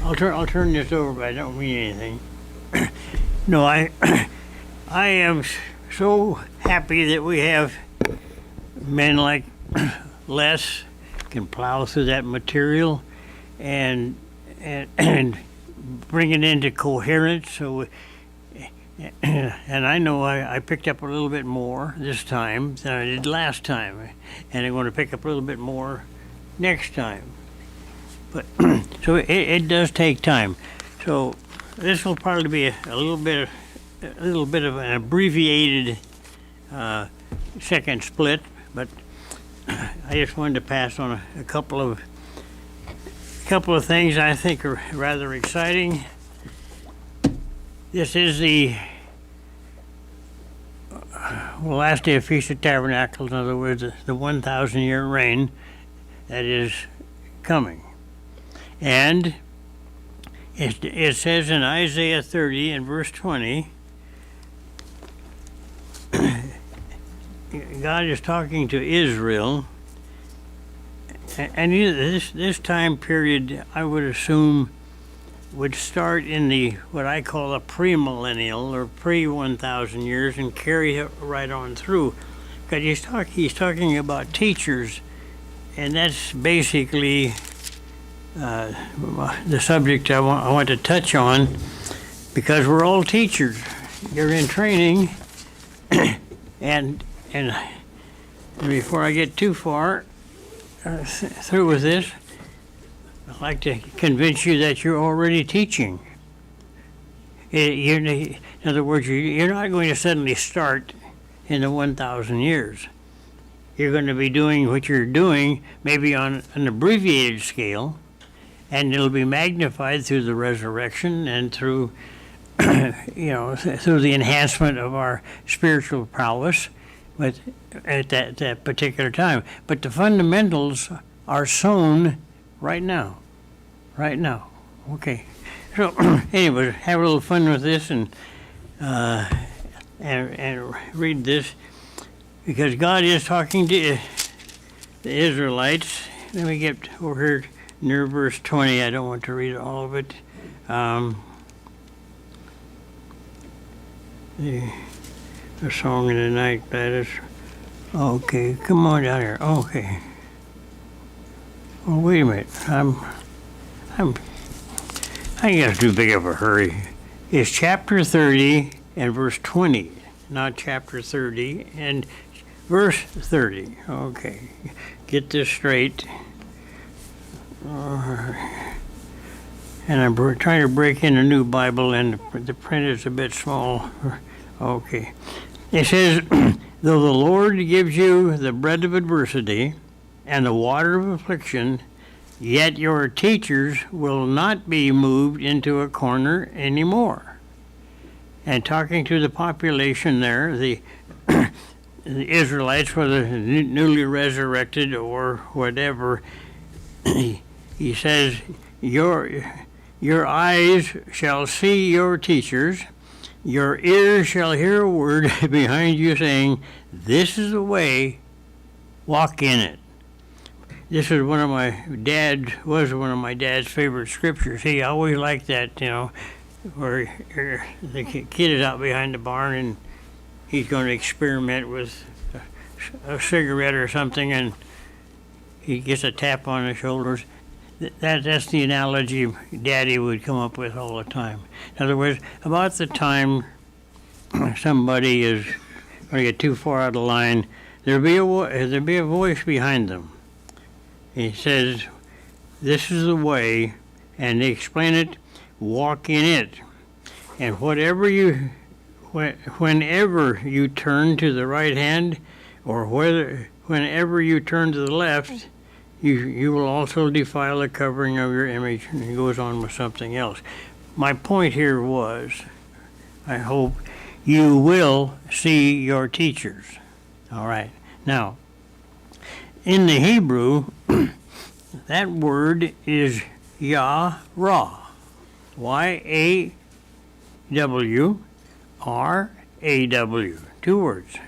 I'll turn this over, but I don't mean anything. No, I am so happy that we have men like Les can plow through that material and bring it into coherence. So, and I know I picked up a little bit more this time than I did last time, and I'm going to pick up a little bit more next time. But so it does take time. So this will probably be a little bit of an abbreviated second split, but I just wanted to pass on a couple of things I think are rather exciting. This is the last day of Feast of Tabernacles, in other words, the 1,000-year reign that is coming. And it says in Isaiah 30 and verse 20, God is talking to Israel, and this time period, I would assume would start in the what I call a pre-millennial or pre-1,000 years and carry it right on through. Because he's talking about teachers, and that's basically the subject I want to touch on, because we're all teachers. You're in training, and before I get too far through with this, I'd like to convince you that you're already teaching. In other words, you're not going to suddenly start in the 1,000 years. You're going to be doing what you're doing, maybe on an abbreviated scale, and it'll be magnified through the resurrection and through, through the enhancement of our spiritual prowess at that particular time. But the fundamentals are sown right now. Right now. Okay. So, anyway, have a little fun with this and read this, because God is talking to the Israelites. Let me get over here near verse 20. I don't want to read all of it. The song of the night, Gladys. Okay, come on down here. Okay. Well, wait a minute. I think that's too big of a hurry. It's chapter 30 and verse 20, not chapter 30 and verse 30. Okay, get this straight. And I'm trying to break in a new Bible, and the print is a bit small. Okay. It says, though the Lord gives you the bread of adversity and the water of affliction, yet your teachers will not be moved into a corner anymore. And talking to the population there, the Israelites, whether newly resurrected or whatever, he says, your eyes shall see your teachers, your ears shall hear a word behind you saying, this is the way, walk in it. This is one of my dad's favorite scriptures. He always liked that, where the kid is out behind the barn and he's going to experiment with a cigarette or something, and he gets a tap on the shoulders. That's the analogy Daddy would come up with all the time. In other words, about the time somebody is going to get too far out of line, there'll be a voice behind them. He says, this is the way, and they explain it, walk in it. And whenever you turn to the right hand, or whenever you turn to the left, you will also defile the covering of your image. And he goes on with something else. My point here was, I hope you will see your teachers. All right. Now, in the Hebrew, that word is Yah-Ra. Y-A-W-R-A-W. 2 words.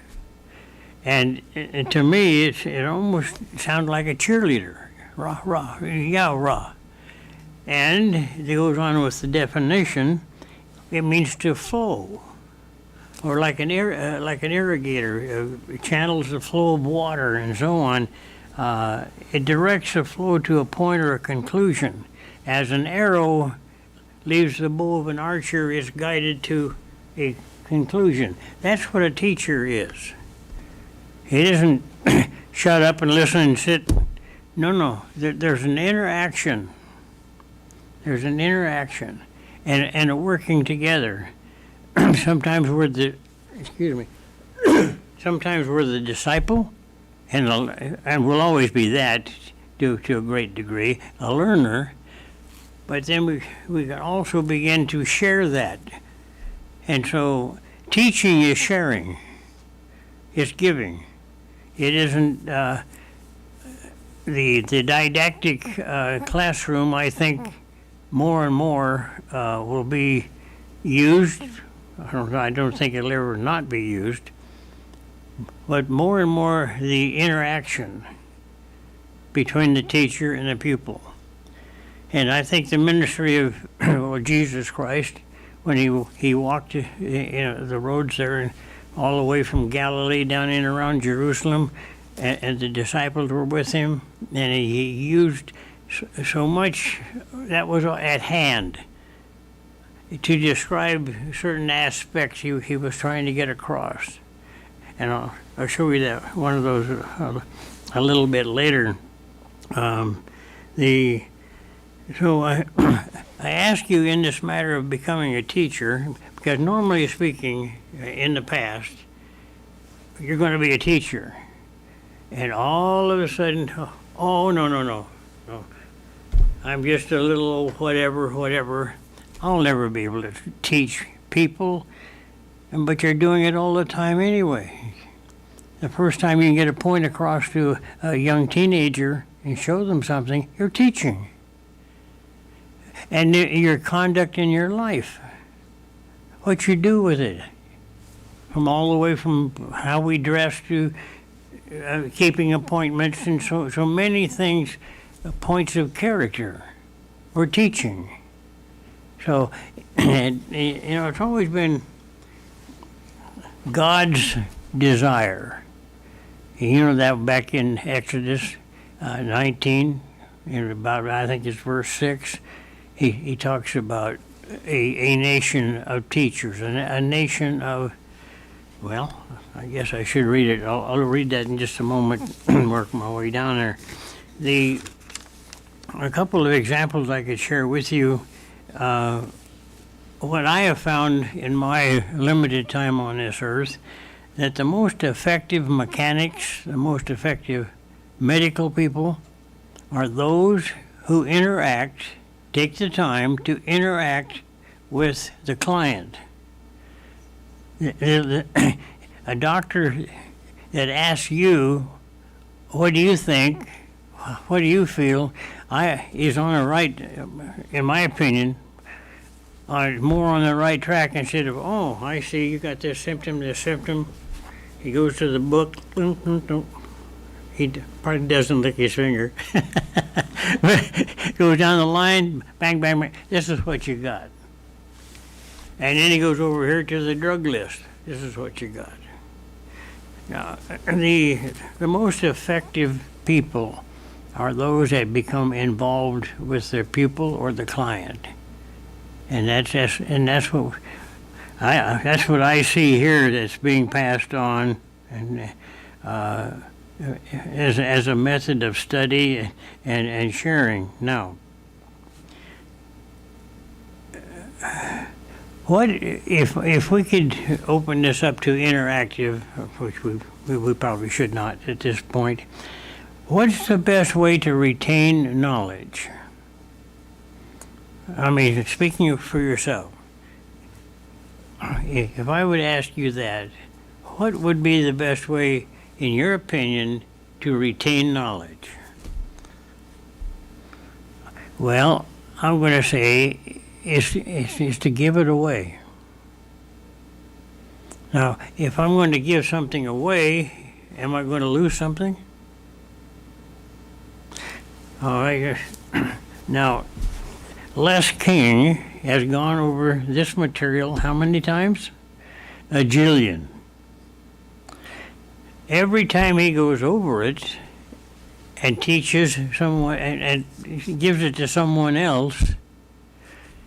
And to me, it almost sounds like a cheerleader. Ra-Ra, Yah-Ra. And it goes on with the definition. It means to flow. Or like an irrigator, channels the flow of water and so on. It directs the flow to a point or a conclusion. As an arrow leaves the bow of an archer, is guided to a conclusion. That's what a teacher is. He doesn't shut up and listen and sit. No. There's an interaction. There's an interaction and a working together. Sometimes we're the disciple, and we'll always be that to a great degree, a learner. But then we can also begin to share that. And so teaching is sharing. It's giving. It isn't the didactic classroom, I think, more and more will be used. I don't think it'll ever not be used. But more and more the interaction between the teacher and the pupil. And I think the ministry of Jesus Christ, when he walked the roads there, and all the way from Galilee down in around Jerusalem, and the disciples were with him, and he used so much that was at hand to describe certain aspects he was trying to get across. And I'll show you that one of those a little bit later. So I ask you in this matter of becoming a teacher, because normally speaking, in the past, you're going to be a teacher. And all of a sudden, oh, no. I'm just a little old whatever. I'll never be able to teach people. But you're doing it all the time anyway. The first time you can get a point across to a young teenager and show them something, you're teaching. And your conduct in your life, what you do with it, from all the way from how we dress to keeping appointments and so many things, points of character, we're teaching. So, and, it's always been God's desire. You know that back in Exodus 19, in about, I think it's verse 6, he talks about a nation of teachers, a nation of, well, I guess I should read it. I'll read that in just a moment and work my way down there. A couple of examples I could share with you. What I have found in my limited time on this earth, that the most effective mechanics, the most effective medical people are those who take the time to interact with the client. A doctor that asks you, what do you think, what do you feel, is on the right, in my opinion, more on the right track instead of, oh, I see you got this symptom. He goes to the book. He probably doesn't lick his finger. Goes down the line, bang, bang, bang. This is what you got. And then he goes over here to the drug list. This is what you got. Now, the most effective people are those that become involved with their pupil or the client. And that's what I see here that's being passed on, and as a method of study and sharing. Now, what if we could open this up to interactive, which we probably should not at this point. What's the best way to retain knowledge? I mean, speaking for yourself, if I would ask you that, what would be the best way, in your opinion, to retain knowledge? Well, I'm going to say is to give it away. Now, if I'm going to give something away, am I going to lose something? All right. Now, Les King has gone over this material how many times? A jillion. Every time he goes over it and teaches someone and gives it to someone else,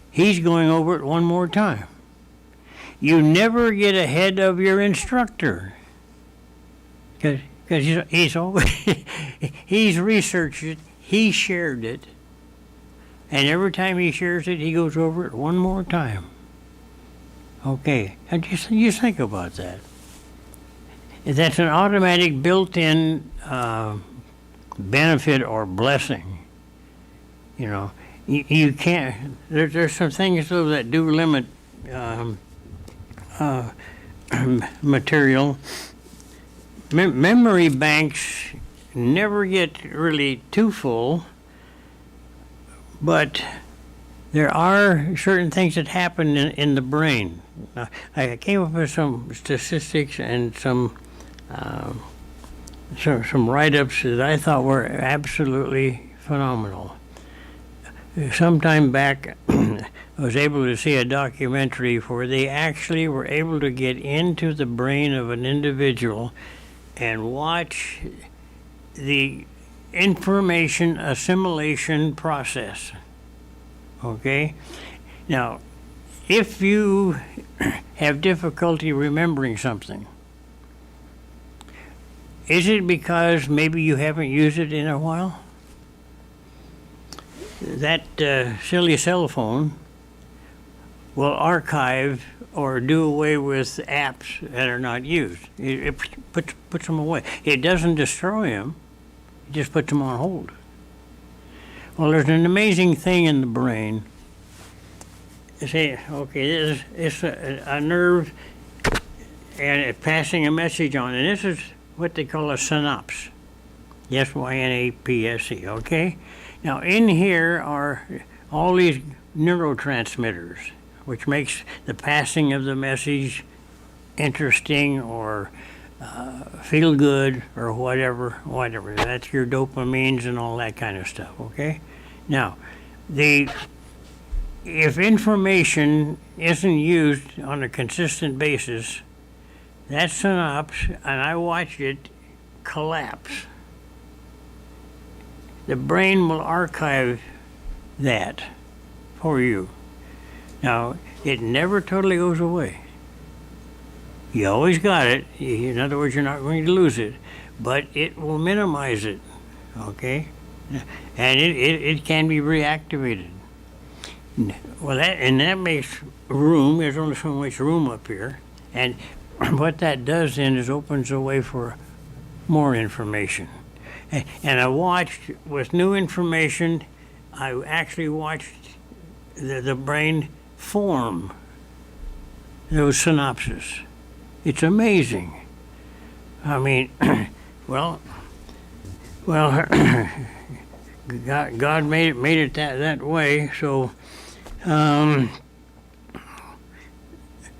he's going over it one more time. You never get ahead of your instructor, because he's always he's researched it, he shared it, and every time he shares it, he goes over it one more time. Okay, and just think about that. That's an automatic built-in benefit or blessing. You know, you can't. There's some things though that do limit material. Memory banks never get really too full, but there are certain things that happen in the brain. I came up with some statistics and some write-ups that I thought were absolutely phenomenal. some time back, I was able to see a documentary where they actually were able to get into the brain of an individual and watch the information assimilation process. Okay? Now, if you have difficulty remembering something, is it because maybe you haven't used it in a while? That silly cell phone will archive or do away with apps that are not used. It puts them away. It doesn't destroy them. It just puts them on hold. Well, there's an amazing thing in the brain. Say, okay, it's a nerve, and it's passing a message on, and this is what they call a synapse. S-Y-N-A-P-S-E, okay? Now, in here are all these neurotransmitters, which makes the passing of the message interesting or feel good or whatever. That's your dopamines and all that kind of stuff, okay? Now, if information isn't used on a consistent basis, that synapse, and I watched it collapse. The brain will archive that for you. Now, it never totally goes away. You always got it. In other words, you're not going to lose it, but it will minimize it, okay? And it can be reactivated. Well, that makes room. There's only so much room up here, and what that does then is opens the way for more information. And I watched, with new information, I actually watched the brain form those synapses. It's amazing. I mean, well, God made it that way. So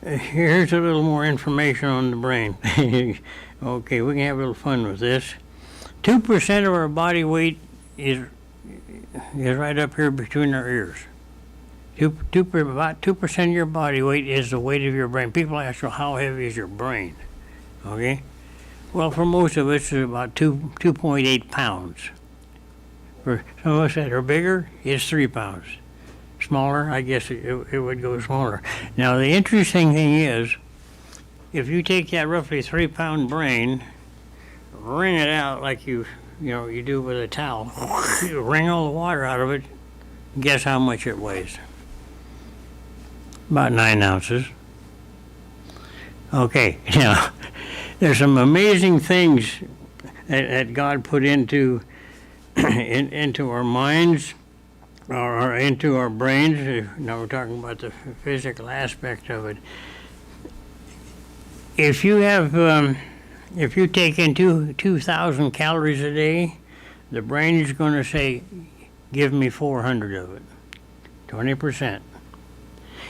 here's a little more information on the brain. Okay, we can have a little fun with this. 2% of our body weight is right up here between our ears. About 2% of your body weight is the weight of your brain. People ask, well, how heavy is your brain? Okay? Well, for most of us, it's about 2.8 pounds. For some of us that are bigger, it's 3 pounds. Smaller, I guess it would go smaller. Now, the interesting thing is, if you take that roughly 3-pound brain, wring it out like you do with a towel, you wring all the water out of it, guess how much it weighs? About 9 ounces. Okay, now, there's some amazing things that God put into our minds or into our brains. Now we're talking about the physical aspect of it. If you take in 2,000 calories a day, the brain is going to say, give me 400 of it, 20%.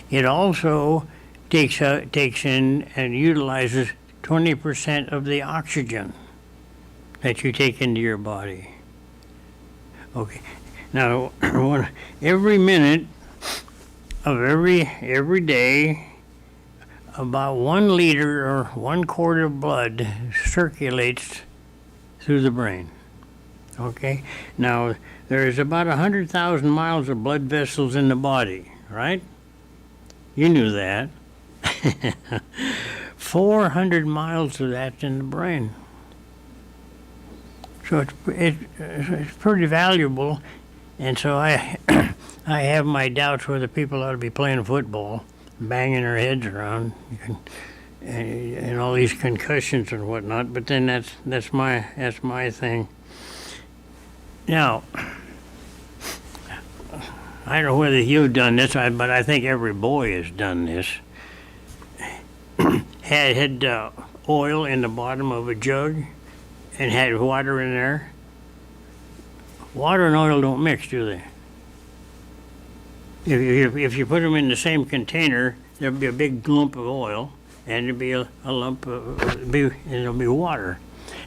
It also takes in and utilizes 20% of the oxygen that you take into your body. Okay, now every minute of every day, about 1 liter or 1 quart of blood circulates through the brain. Okay, now there's about 100,000 miles of blood vessels in the body, right? You knew that. 400 miles of that's in the brain. So it's pretty valuable, and so I have my doubts whether people ought to be playing football, banging their heads around, and all these concussions and whatnot. But then that's my thing. Now, I don't know whether you've done this, but I think every boy has done this. had oil in the bottom of a jug and had water in there. Water and oil don't mix, do they? If you put them in the same container, there'll be a big lump of oil, and there'll be a lump of, it'll be water.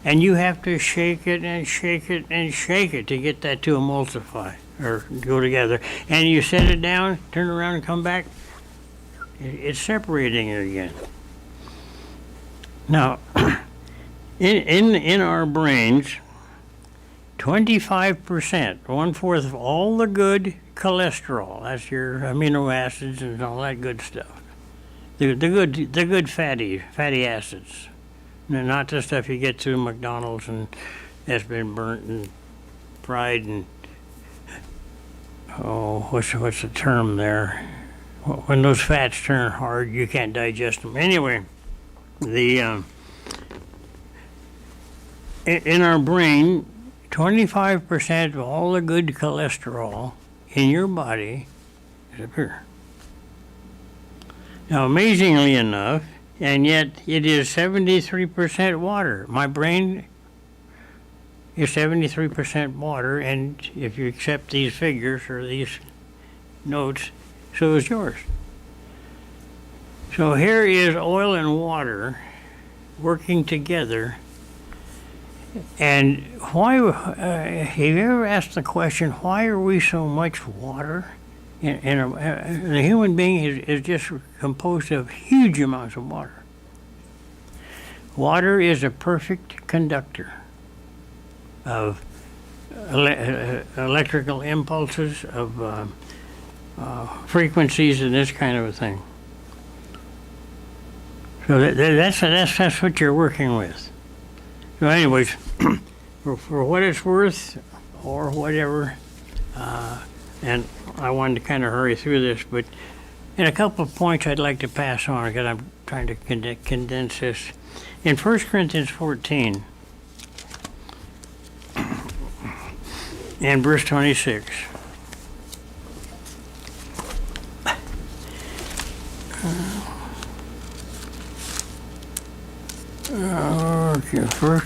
And you have to shake it and shake it and shake it to get that to emulsify. or go together, and you set it down, turn around and come back, it's separating it again. Now, in our brains, 25%, 1/4 of all the good cholesterol, that's your amino acids and all that good stuff. The good fatty acids, not the stuff you get through McDonald's and that's been burnt and fried and what's the term there? When those fats turn hard, you can't digest them. Anyway, in our brain, 25% of all the good cholesterol in your body is up here. Now, amazingly enough, and yet it is 73% water. My brain is 73% water, and if you accept these figures or these notes, so is yours. So here is oil and water working together. And why, have you ever asked the question, why are we so much water? The human being is just composed of huge amounts of water. Water is a perfect conductor of electrical impulses, of frequencies, and this kind of a thing. So that's what you're working with. So anyways, for what it's worth, or whatever, and I wanted to kind of hurry through this, but in a couple of points I'd like to pass on because I'm trying to condense this. In 1 Corinthians 14, and verse 26, okay, 1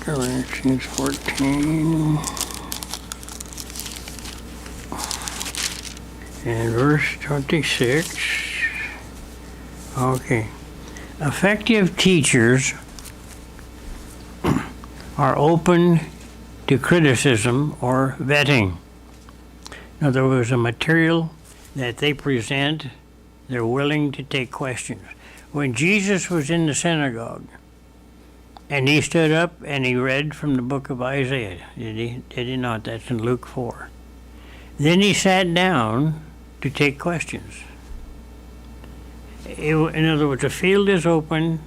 Corinthians 14 and verse 26. Okay. Effective teachers are open to criticism or vetting. In other words, a material that they present, they're willing to take questions. When Jesus was in the synagogue, and he stood up and he read from the book of Isaiah. Did he not? That's in Luke 4. Then he sat down to take questions. In other words, the field is open.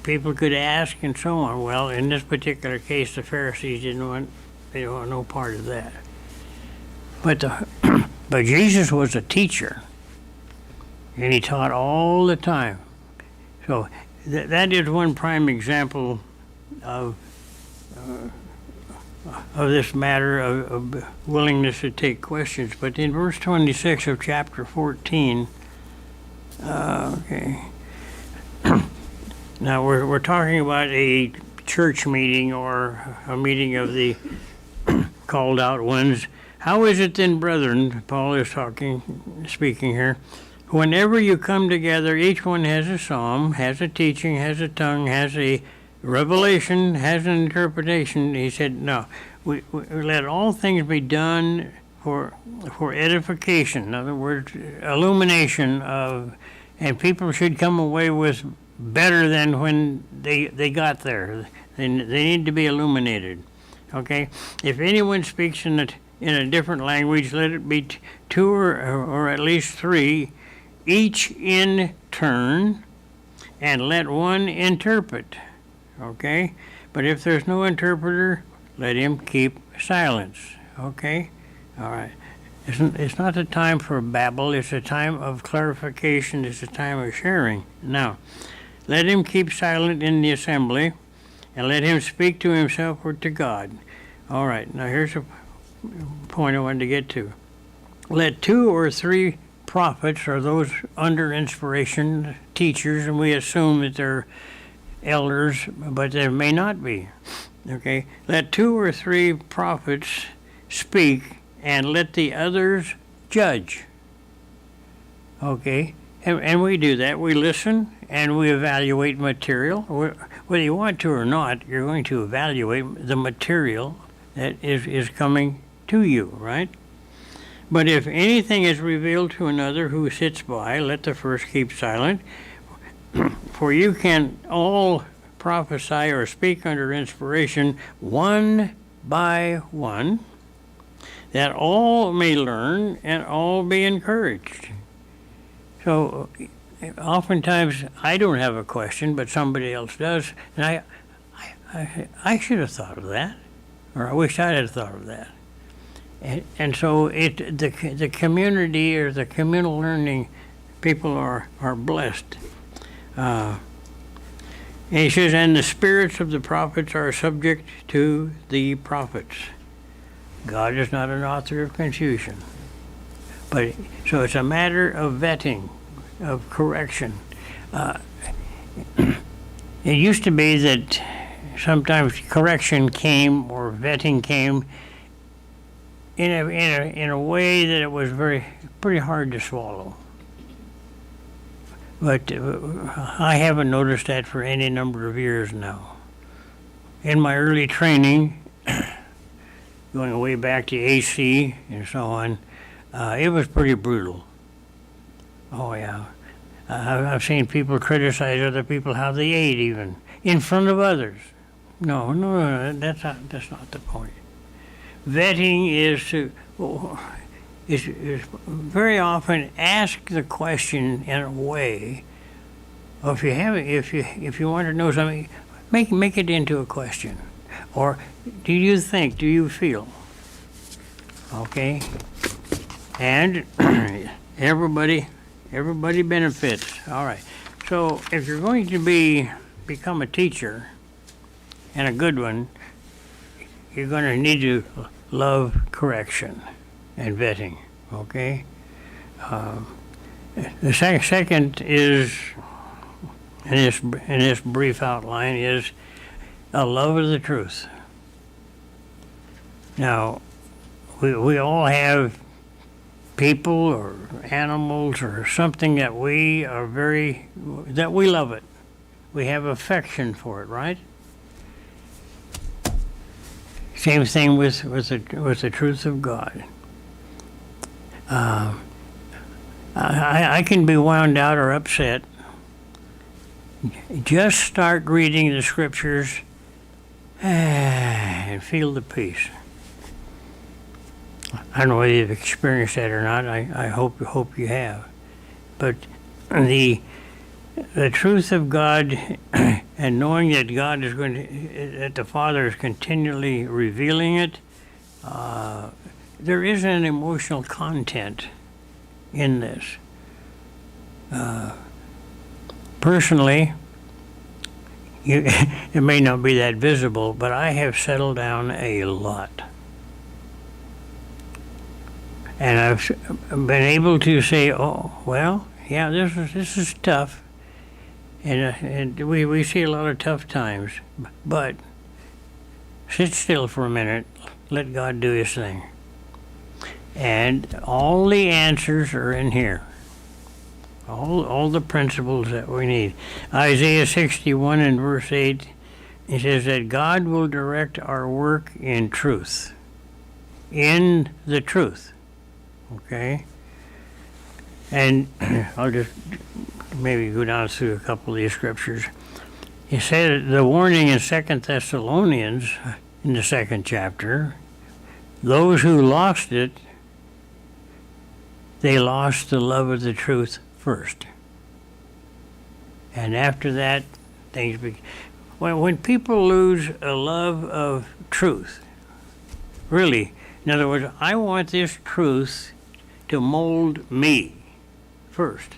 People could ask and so on. Well, in this particular case, the Pharisees didn't want no part of that. But Jesus was a teacher, and he taught all the time. So that is one prime example of this matter of willingness to take questions. But in verse 26 of chapter 14, okay. Now we're talking about a church meeting or a meeting of the called out ones. How is it then, brethren, Paul is speaking here, whenever you come together, each one has a psalm, has a teaching, has a tongue, has a revelation, has an interpretation. He said, no, we let all things be done for edification. In other words, illumination of, and people should come away with better than when they got there. They need to be illuminated. Okay? If anyone speaks in a different language, let it be two or at least three, each in turn, and let one interpret. Okay? But if there's no interpreter, let him keep silence. Okay? All right. It's not a time for babble. It's a time of clarification. It's a time of sharing. Now, let him keep silent in the assembly, and let him speak to himself or to God. All right. Now, here's a point I wanted to get to. Let 2 or 3 prophets, or those under inspiration, teachers, and we assume that they're elders, but there may not be. Okay? Let 2 or 3 prophets speak, and let the others judge. Okay? And we do that. We listen, and we evaluate material. Whether you want to or not, you're going to evaluate the material that is coming to you, right? But if anything is revealed to another who sits by, let the first keep silent. For you can all prophesy or speak under inspiration one by one, that all may learn and all be encouraged. So oftentimes I don't have a question, but somebody else does, and I should have thought of that, or I wish I had thought of that. And so the community or the communal learning people are blessed. And he says, and the spirits of the prophets are subject to the prophets. God is not an author of confusion. But so it's a matter of vetting, of correction. It used to be that sometimes correction came or vetting came in a way that it was pretty hard to swallow. But I haven't noticed that for any number of years now. In my early training, going way back to AC and so on, it was pretty brutal. Oh yeah, I've seen people criticize other people how they ate even in front of others. No, that's not the point. Vetting is very often ask the question in a way. Or if you want to know something, make it into a question. Or do you think? Do you feel? Okay. And everybody benefits. All right. So if you're going to become a teacher, and a good one, you're going to need to love correction and vetting. Okay. The second is in this brief outline is a love of the truth. Now, we all have people or animals or something that we love it. We have affection for it, right? Same thing with the truth of God. I can be wound out or upset. Just start reading the scriptures and feel the peace. I don't know whether you've experienced that or not. I hope you have. But the truth of God and knowing that God is that the Father is continually revealing it, there is an emotional content in this. Personally, it may not be that visible, but I have settled down a lot. And I've been able to say, oh, well, yeah, this is tough. And we see a lot of tough times. But sit still for a minute. Let God do his thing. And all the answers are in here. All the principles that we need. Isaiah 61 and verse 8, it says that God will direct our work in truth. In the truth. Okay? And I'll just maybe go down through a couple of these scriptures. He said the warning in 2 Thessalonians in the 2nd chapter, those who lost it, they lost the love of the truth first. And after that, when people lose a love of truth, really, in other words, I want this truth to mold me first.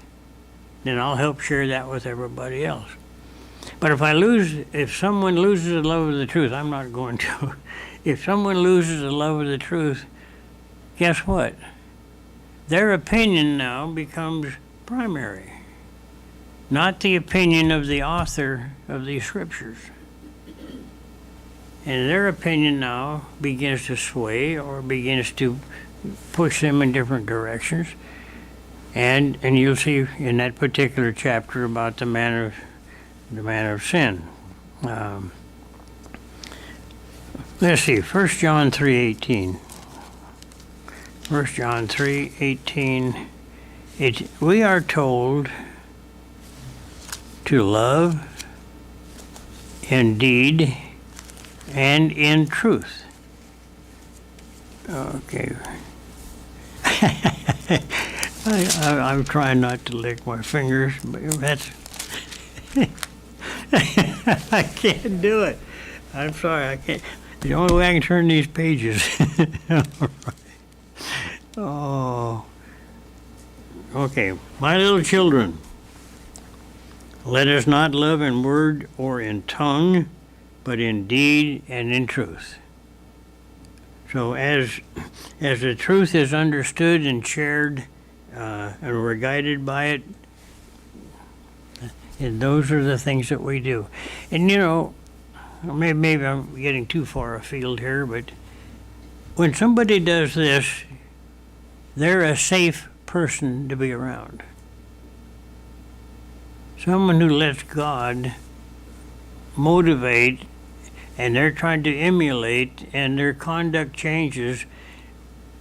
Then I'll help share that with everybody else. But if someone loses the love of the truth, I'm not going to. If someone loses the love of the truth, guess what? Their opinion now becomes primary, not the opinion of the author of these scriptures. And their opinion now begins to sway or begins to push them in different directions. And you'll see in that particular chapter about the man of sin. Let's see, 1 John 3:18. 1 John 3:18. We are told to love in deed and in truth. Okay. I'm trying not to lick my fingers, but that's... I can't do it. I'm sorry, I can't. The only way I can turn these pages. Oh. Okay. My little children, let us not love in word or in tongue, but in deed and in truth. So as the truth is understood and shared, and we're guided by it, and those are the things that we do. And you know, maybe I'm getting too far afield here, but when somebody does this, they're a safe person to be around. Someone who lets God motivate and they're trying to emulate and their conduct changes,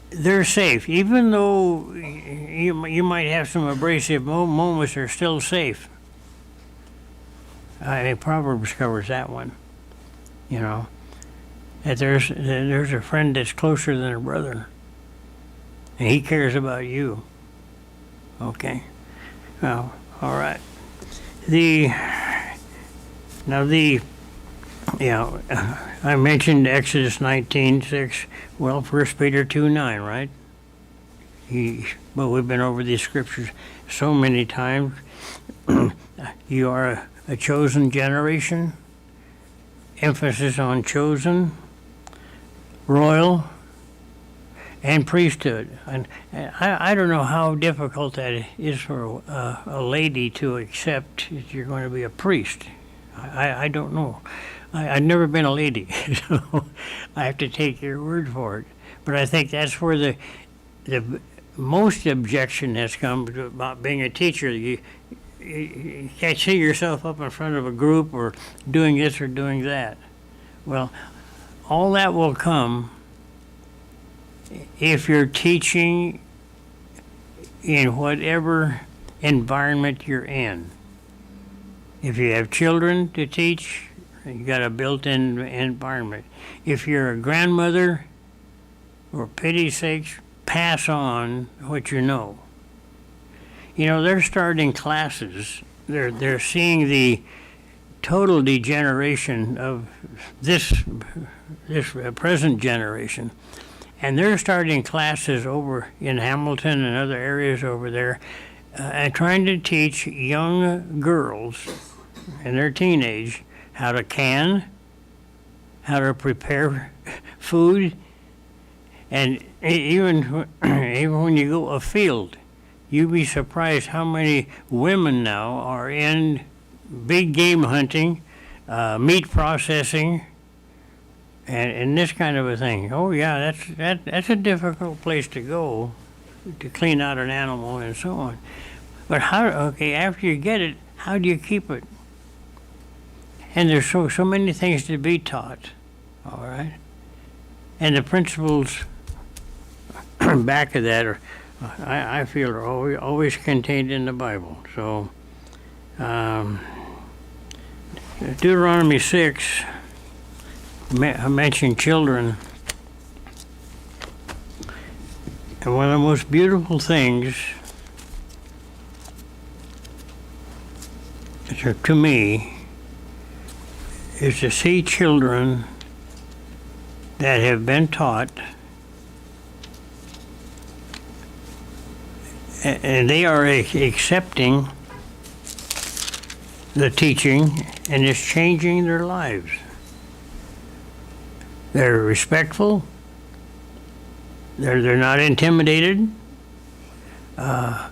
they're safe. Even though you might have some abrasive moments, they're still safe. I think Proverbs covers that one. You know, that there's a friend that's closer than a brother, and he cares about you. Okay, well, all right. I mentioned Exodus 19:6. Well, 1 Peter 2:9, right? But we've been over these scriptures so many times. You are a chosen generation. Emphasis on chosen, royal, and priesthood. And I don't know how difficult that is for a lady to accept that you're going to be a priest. I don't know. I've never been a lady, so I have to take your word for it. But I think that's where the most objection has come about being a teacher. You can't see yourself up in front of a group or doing this or doing that. Well, all that will come if you're teaching in whatever environment you're in. If you have children to teach, you got a built-in environment. If you're a grandmother, for pity's sakes, pass on what you know. You know, they're starting classes. They're seeing the total degeneration of this present generation. And they're starting classes over in Hamilton and other areas over there, and trying to teach young girls in their teenage how to can, how to prepare food, and even when you go afield, you'd be surprised how many women now are in big game hunting, meat processing, and this kind of a thing. Oh yeah, that's a difficult place to go to clean out an animal and so on. But after you get it, how do you keep it? And there's so many things to be taught, all right? And the principles back of that I feel are always contained in the Bible. So Deuteronomy 6, I mentioned children. And one of the most beautiful things to me is to see children that have been taught, and they are accepting the teaching, and it's changing their lives. They're respectful. They're not intimidated. Well,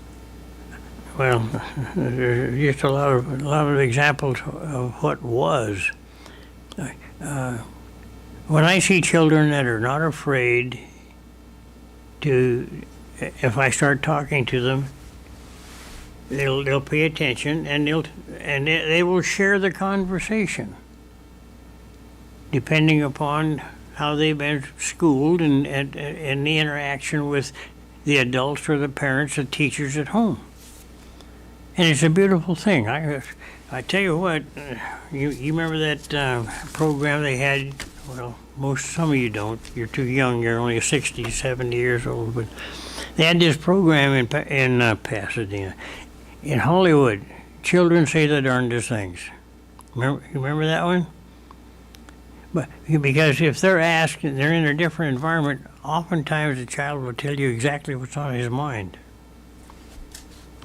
there's just a lot of examples of what was. When I see children that are not afraid to, if I start talking to them, they'll pay attention and they will share the conversation, depending upon how they've been schooled and the interaction with the adults or the parents, the teachers at home. And it's a beautiful thing. I tell you what, you remember that program they had? Well, some of you don't. You're too young. You're only 60, 70 years old. But they had this program in Pasadena, in Hollywood. Children say the darndest things. Remember that one? But because if they're asked, they're in a different environment, oftentimes the child will tell you exactly what's on his mind.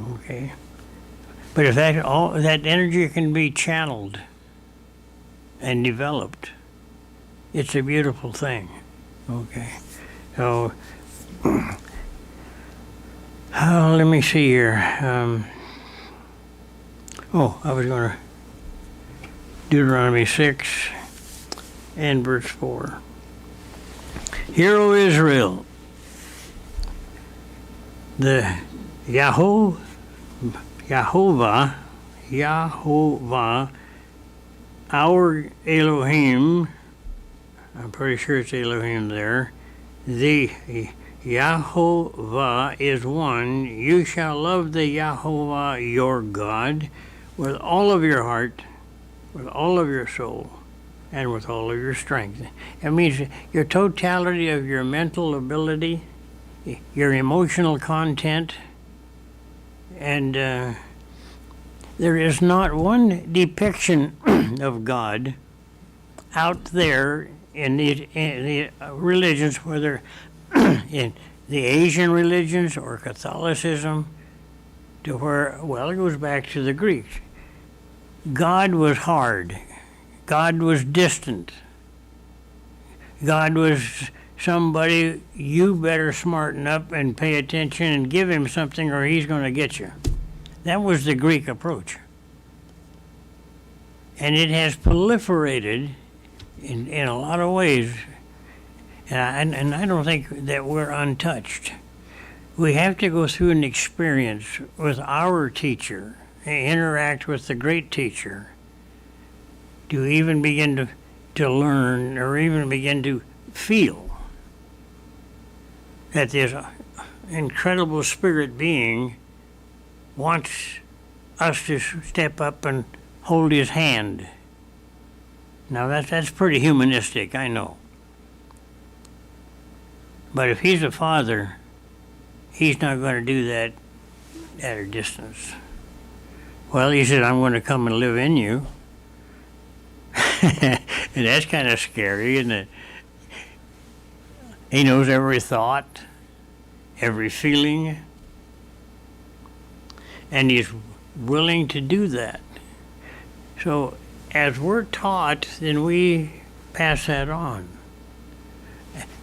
Okay. But if that energy can be channeled and developed, it's a beautiful thing. Okay. So, let me see here. I was going to Deuteronomy 6 and verse 4. Hear, O Israel, the Yahovah, our Elohim, I'm pretty sure it's Elohim there, the Yahovah is one. You shall love the Yahovah your God with all of your heart, with all of your soul, and with all of your strength. It means your totality of your mental ability, your emotional content, and there is not one depiction of God out there in the religions, whether in the Asian religions or Catholicism, to where, well, it goes back to the Greeks. God was hard. God was distant. God was somebody you better smarten up and pay attention and give him something or he's going to get you. That was the Greek approach. And it has proliferated in a lot of ways. And I don't think that we're untouched. We have to go through an experience with our teacher, interact with the great teacher, to even begin to learn or even begin to feel that this incredible spirit being wants us to step up and hold his hand. Now that's pretty humanistic, I know. But if he's a father, he's not going to do that at a distance. Well, he said, I'm going to come and live in you. And that's kind of scary, isn't it? He knows every thought, every feeling, and he's willing to do that. So as we're taught, then we pass that on.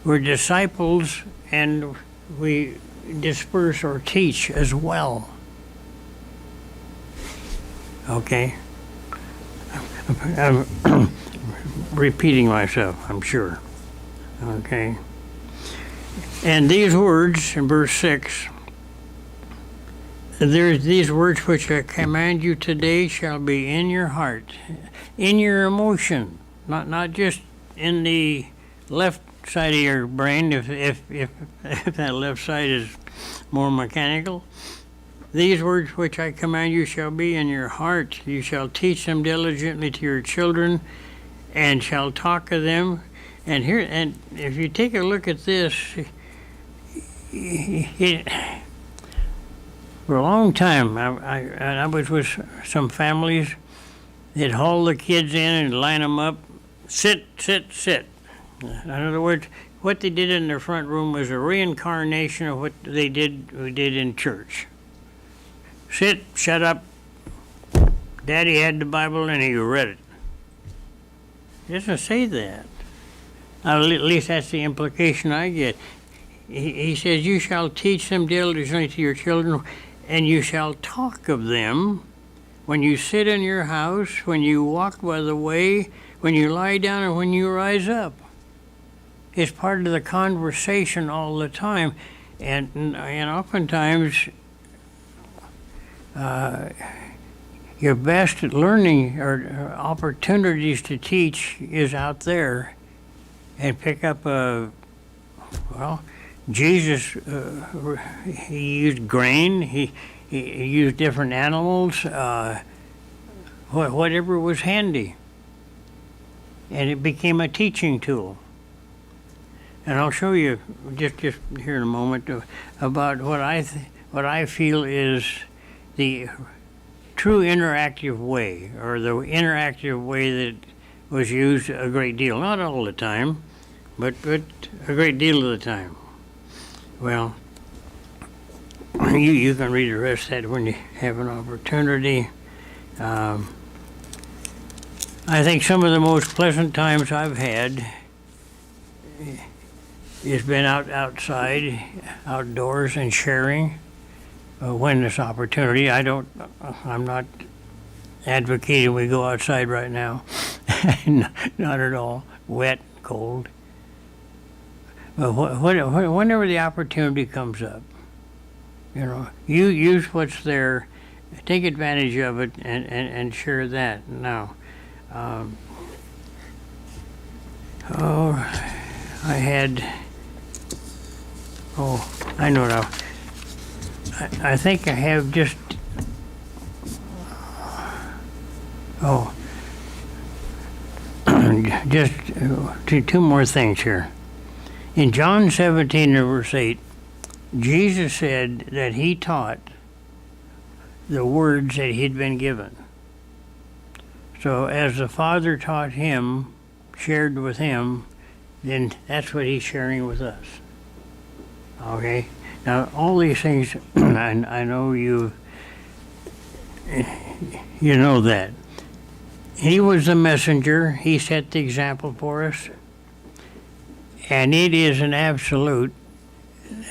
We're disciples and we disperse or teach as well. Okay? I'm repeating myself, I'm sure. Okay? And these words in verse 6, there's these words which I command you today shall be in your heart, in your emotion, not just in the left side of your brain, if that left side is more mechanical. These words which I command you shall be in your heart. You shall teach them diligently to your children, and shall talk of them. And if you take a look at this, for a long time, I was with some families. They'd haul the kids in and line them up. Sit, sit, sit. In other words, what they did in their front room was a reincarnation of what we did in church. Sit, shut up. Daddy had the Bible and he read it. It doesn't say that. At least that's the implication I get. He says, you shall teach them diligently to your children, and you shall talk of them when you sit in your house, when you walk by the way, when you lie down, and when you rise up. It's part of the conversation all the time, and oftentimes your best learning or opportunities to teach is out there, and pick up Jesus, he used grain, he used different animals, whatever was handy. And it became a teaching tool. And I'll show you just here in a moment about what I feel is the true interactive way, or the interactive way that was used a great deal. Not all the time, but a great deal of the time. Well, you can read the rest of that when you have an opportunity. I think some of the most pleasant times I've had has been outside, outdoors, and sharing when there's opportunity. I'm not advocating we go outside right now. Not at all. Wet, cold. But whenever the opportunity comes up, you use what's there, take advantage of it, and share that. Now, I know now. I think I have just, just two more things here. In John 17 and verse 8, Jesus said that he taught the words that he'd been given. So as the Father taught him, shared with him, then that's what he's sharing with us. Okay? Now, all these things, I know you know that. He was the messenger. He set the example for us. And it is an absolute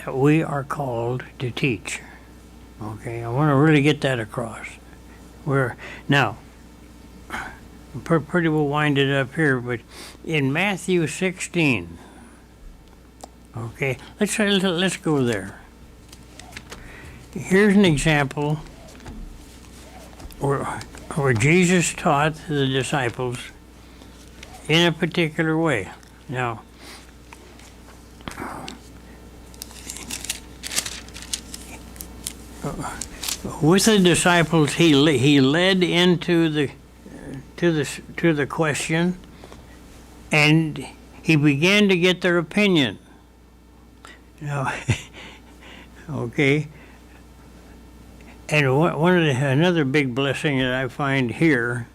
that we are called to teach. Okay? I want to really get that across. Now, pretty well wind it up here, but in Matthew 16, okay, let's go there. Here's an example where Jesus taught the disciples in a particular way. Now, with the disciples, he led into the question, and he began to get their opinion. Now, okay. And another big blessing that I find here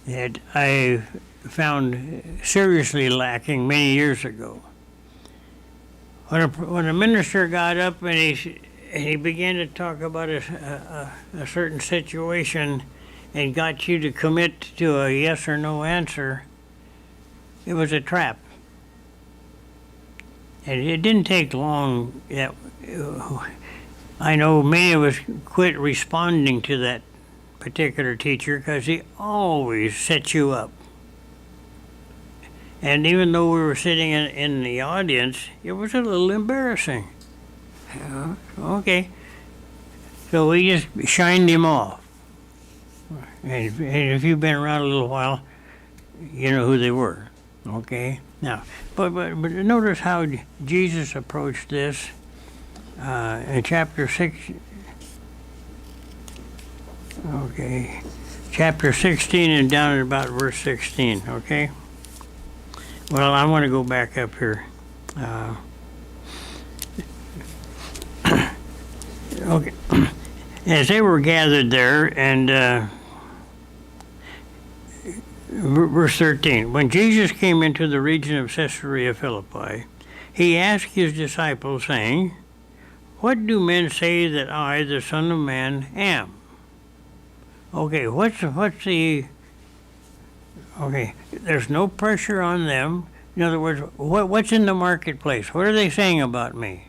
that I found seriously lacking many years ago. When a minister got up and he began to talk about a certain situation and got you to commit to a yes or no answer, it was a trap. And it didn't take long. I know many of us quit responding to that particular teacher because he always set you up. And even though we were sitting in the audience, it was a little embarrassing. Okay. So we just shined him off. And if you've been around a little while, you know who they were. Okay? Now, but notice how Jesus approached this in chapter 6. Okay. Chapter 16 and down at about verse 16. Okay? Well, I want to go back up here. Okay. As they were gathered there, and verse 13, when Jesus came into the region of Caesarea Philippi, he asked his disciples, saying, "What do men say that I, the Son of Man, am?" Okay, what's the... Okay, there's no pressure on them. In other words, what's in the marketplace? What are they saying about me?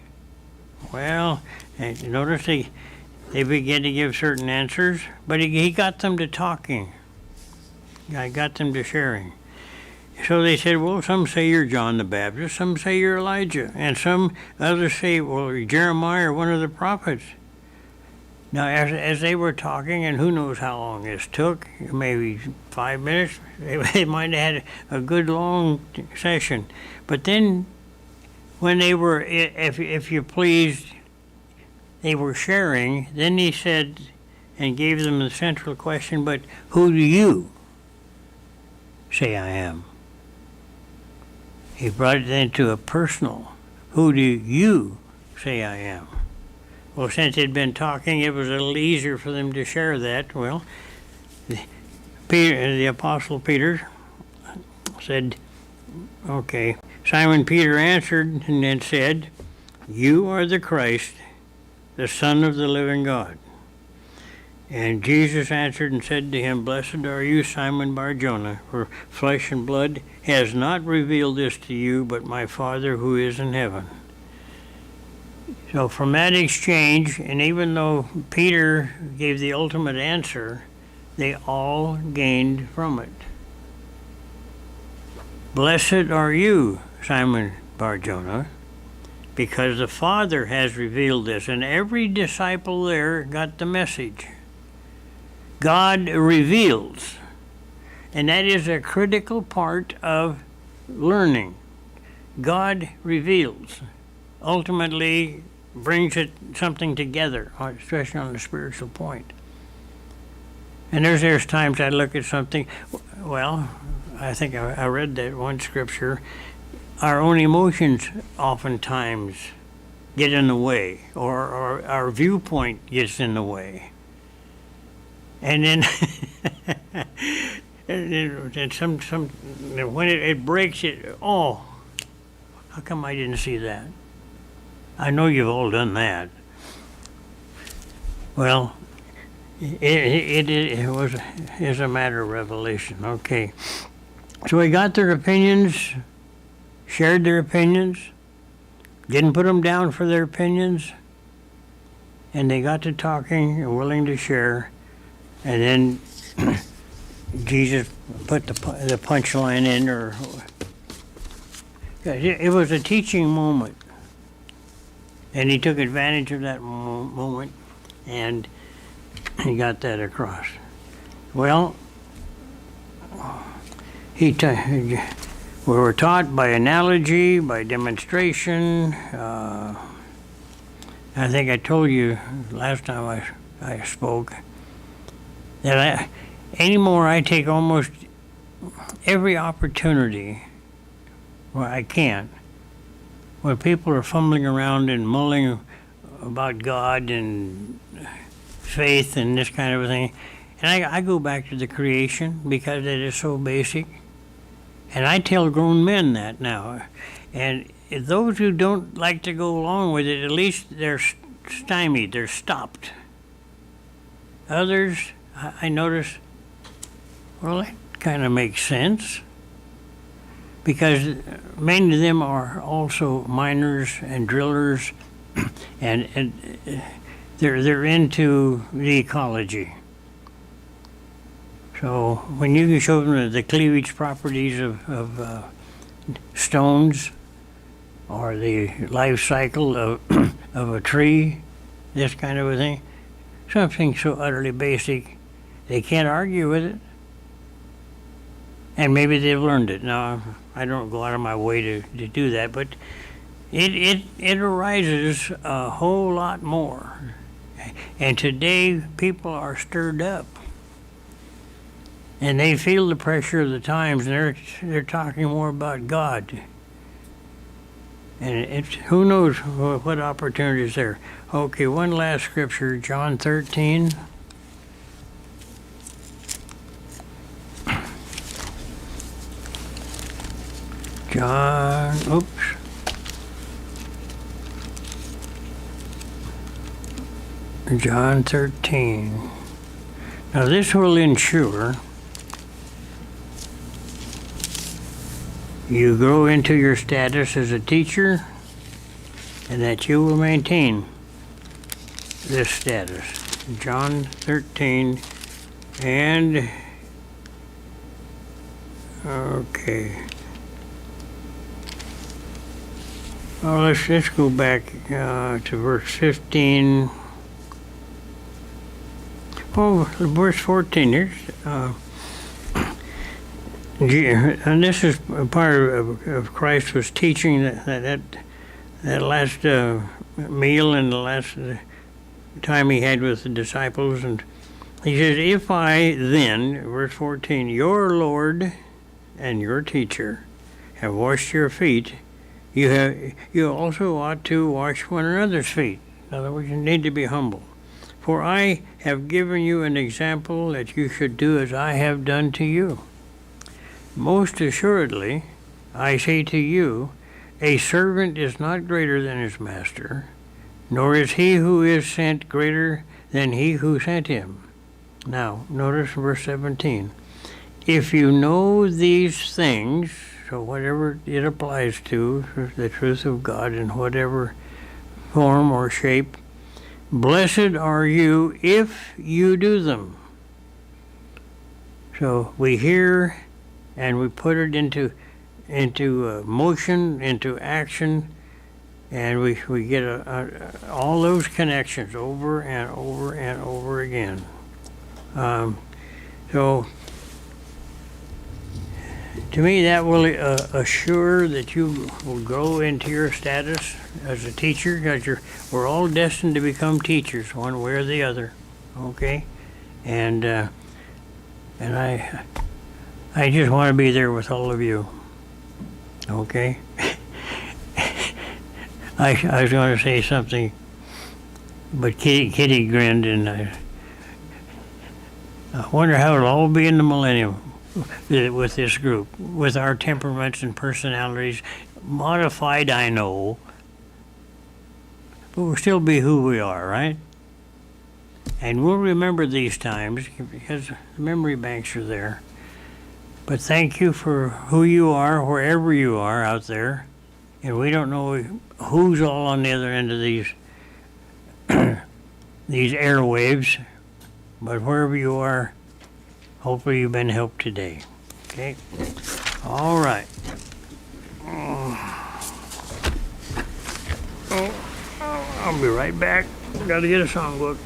Well, and notice they began to give certain answers, but he got them to talking. I got them to sharing. So they said, well, some say you're John the Baptist, some say you're Elijah, and some others say, well, you're Jeremiah or one of the prophets. Now, as they were talking, and who knows how long this took, maybe 5 minutes, they might have had a good long session. But then, when they were, if you please, they were sharing, then he said, and gave them the central question, but who do you say I am? He brought it into a personal, who do you say I am? Well, since they'd been talking, it was a little easier for them to share that. Well, the Apostle Peter said, okay. Simon Peter answered and then said, you are the Christ, the Son of the living God. And Jesus answered and said to him, blessed are you, Simon Bar-Jonah, for flesh and blood has not revealed this to you, but my Father who is in heaven. So from that exchange, and even though Peter gave the ultimate answer, they all gained from it. Blessed are you, Simon Bar-Jonah, because the Father has revealed this, and every disciple there got the message. God reveals, and that is a critical part of learning. God reveals. Ultimately brings something together, especially on the spiritual point. And there's times I look at something, well, I think I read that one scripture, our own emotions oftentimes get in the way, or our viewpoint gets in the way. And then and some when it breaks it, oh, how come I didn't see that? I know you've all done that. Well, it is a matter of revelation. Okay. So we got their opinions, shared their opinions, didn't put them down for their opinions, and they got to talking and willing to share, and then Jesus put the punchline in, or it was a teaching moment. And he took advantage of that moment, and he got that across. Well, we were taught by analogy, by demonstration. I think I told you last time I spoke that anymore I take almost every opportunity where I can. When people are fumbling around and mulling about God and faith and this kind of a thing, and I go back to the creation because it is so basic. And I tell grown men that now. And those who don't like to go along with it, at least they're stymied, they're stopped. Others, I notice, well, that kind of makes sense. Because many of them are also miners and drillers, and they're into the ecology. So when you can show them the cleavage properties of stones, or the life cycle of a tree, this kind of a thing, something so utterly basic, they can't argue with it. And maybe they've learned it. Now, I don't go out of my way to do that, but it arises a whole lot more. And today, people are stirred up. And they feel the pressure of the times, and they're talking more about God. And who knows what opportunities there. Okay, one last scripture, John 13. John 13. Now this will ensure you grow into your status as a teacher, and that you will maintain this status. John 13, and okay. Well, let's go back to verse 15. Oh, verse 14 here. And this is a part of Christ was teaching that last meal and the last time he had with the disciples. And he says, if I then, verse 14, your Lord and your teacher have washed your feet, you also ought to wash one another's feet. In other words, you need to be humble. For I have given you an example that you should do as I have done to you. Most assuredly, I say to you, a servant is not greater than his master, nor is he who is sent greater than he who sent him. Now, notice verse 17. If you know these things, so whatever it applies to, the truth of God in whatever form or shape, blessed are you if you do them. So we hear and we put it into motion, into action, and we get all those connections over and over and over again. So to me, that will assure that you will grow into your status as a teacher, because we're all destined to become teachers, one way or the other. Okay, and I just want to be there with all of you. Okay. I was going to say something, but Kitty grinned, and I wonder how it'll all be in the millennium with this group, with our temperaments and personalities, modified, I know, but we'll still be who we are, right? And we'll remember these times because the memory banks are there. But thank you for who you are, wherever you are out there. And we don't know who's all on the other end of these these airwaves, but wherever you are, hopefully you've been helped today. Okay? All right. I'll be right back. Got to get a songbook.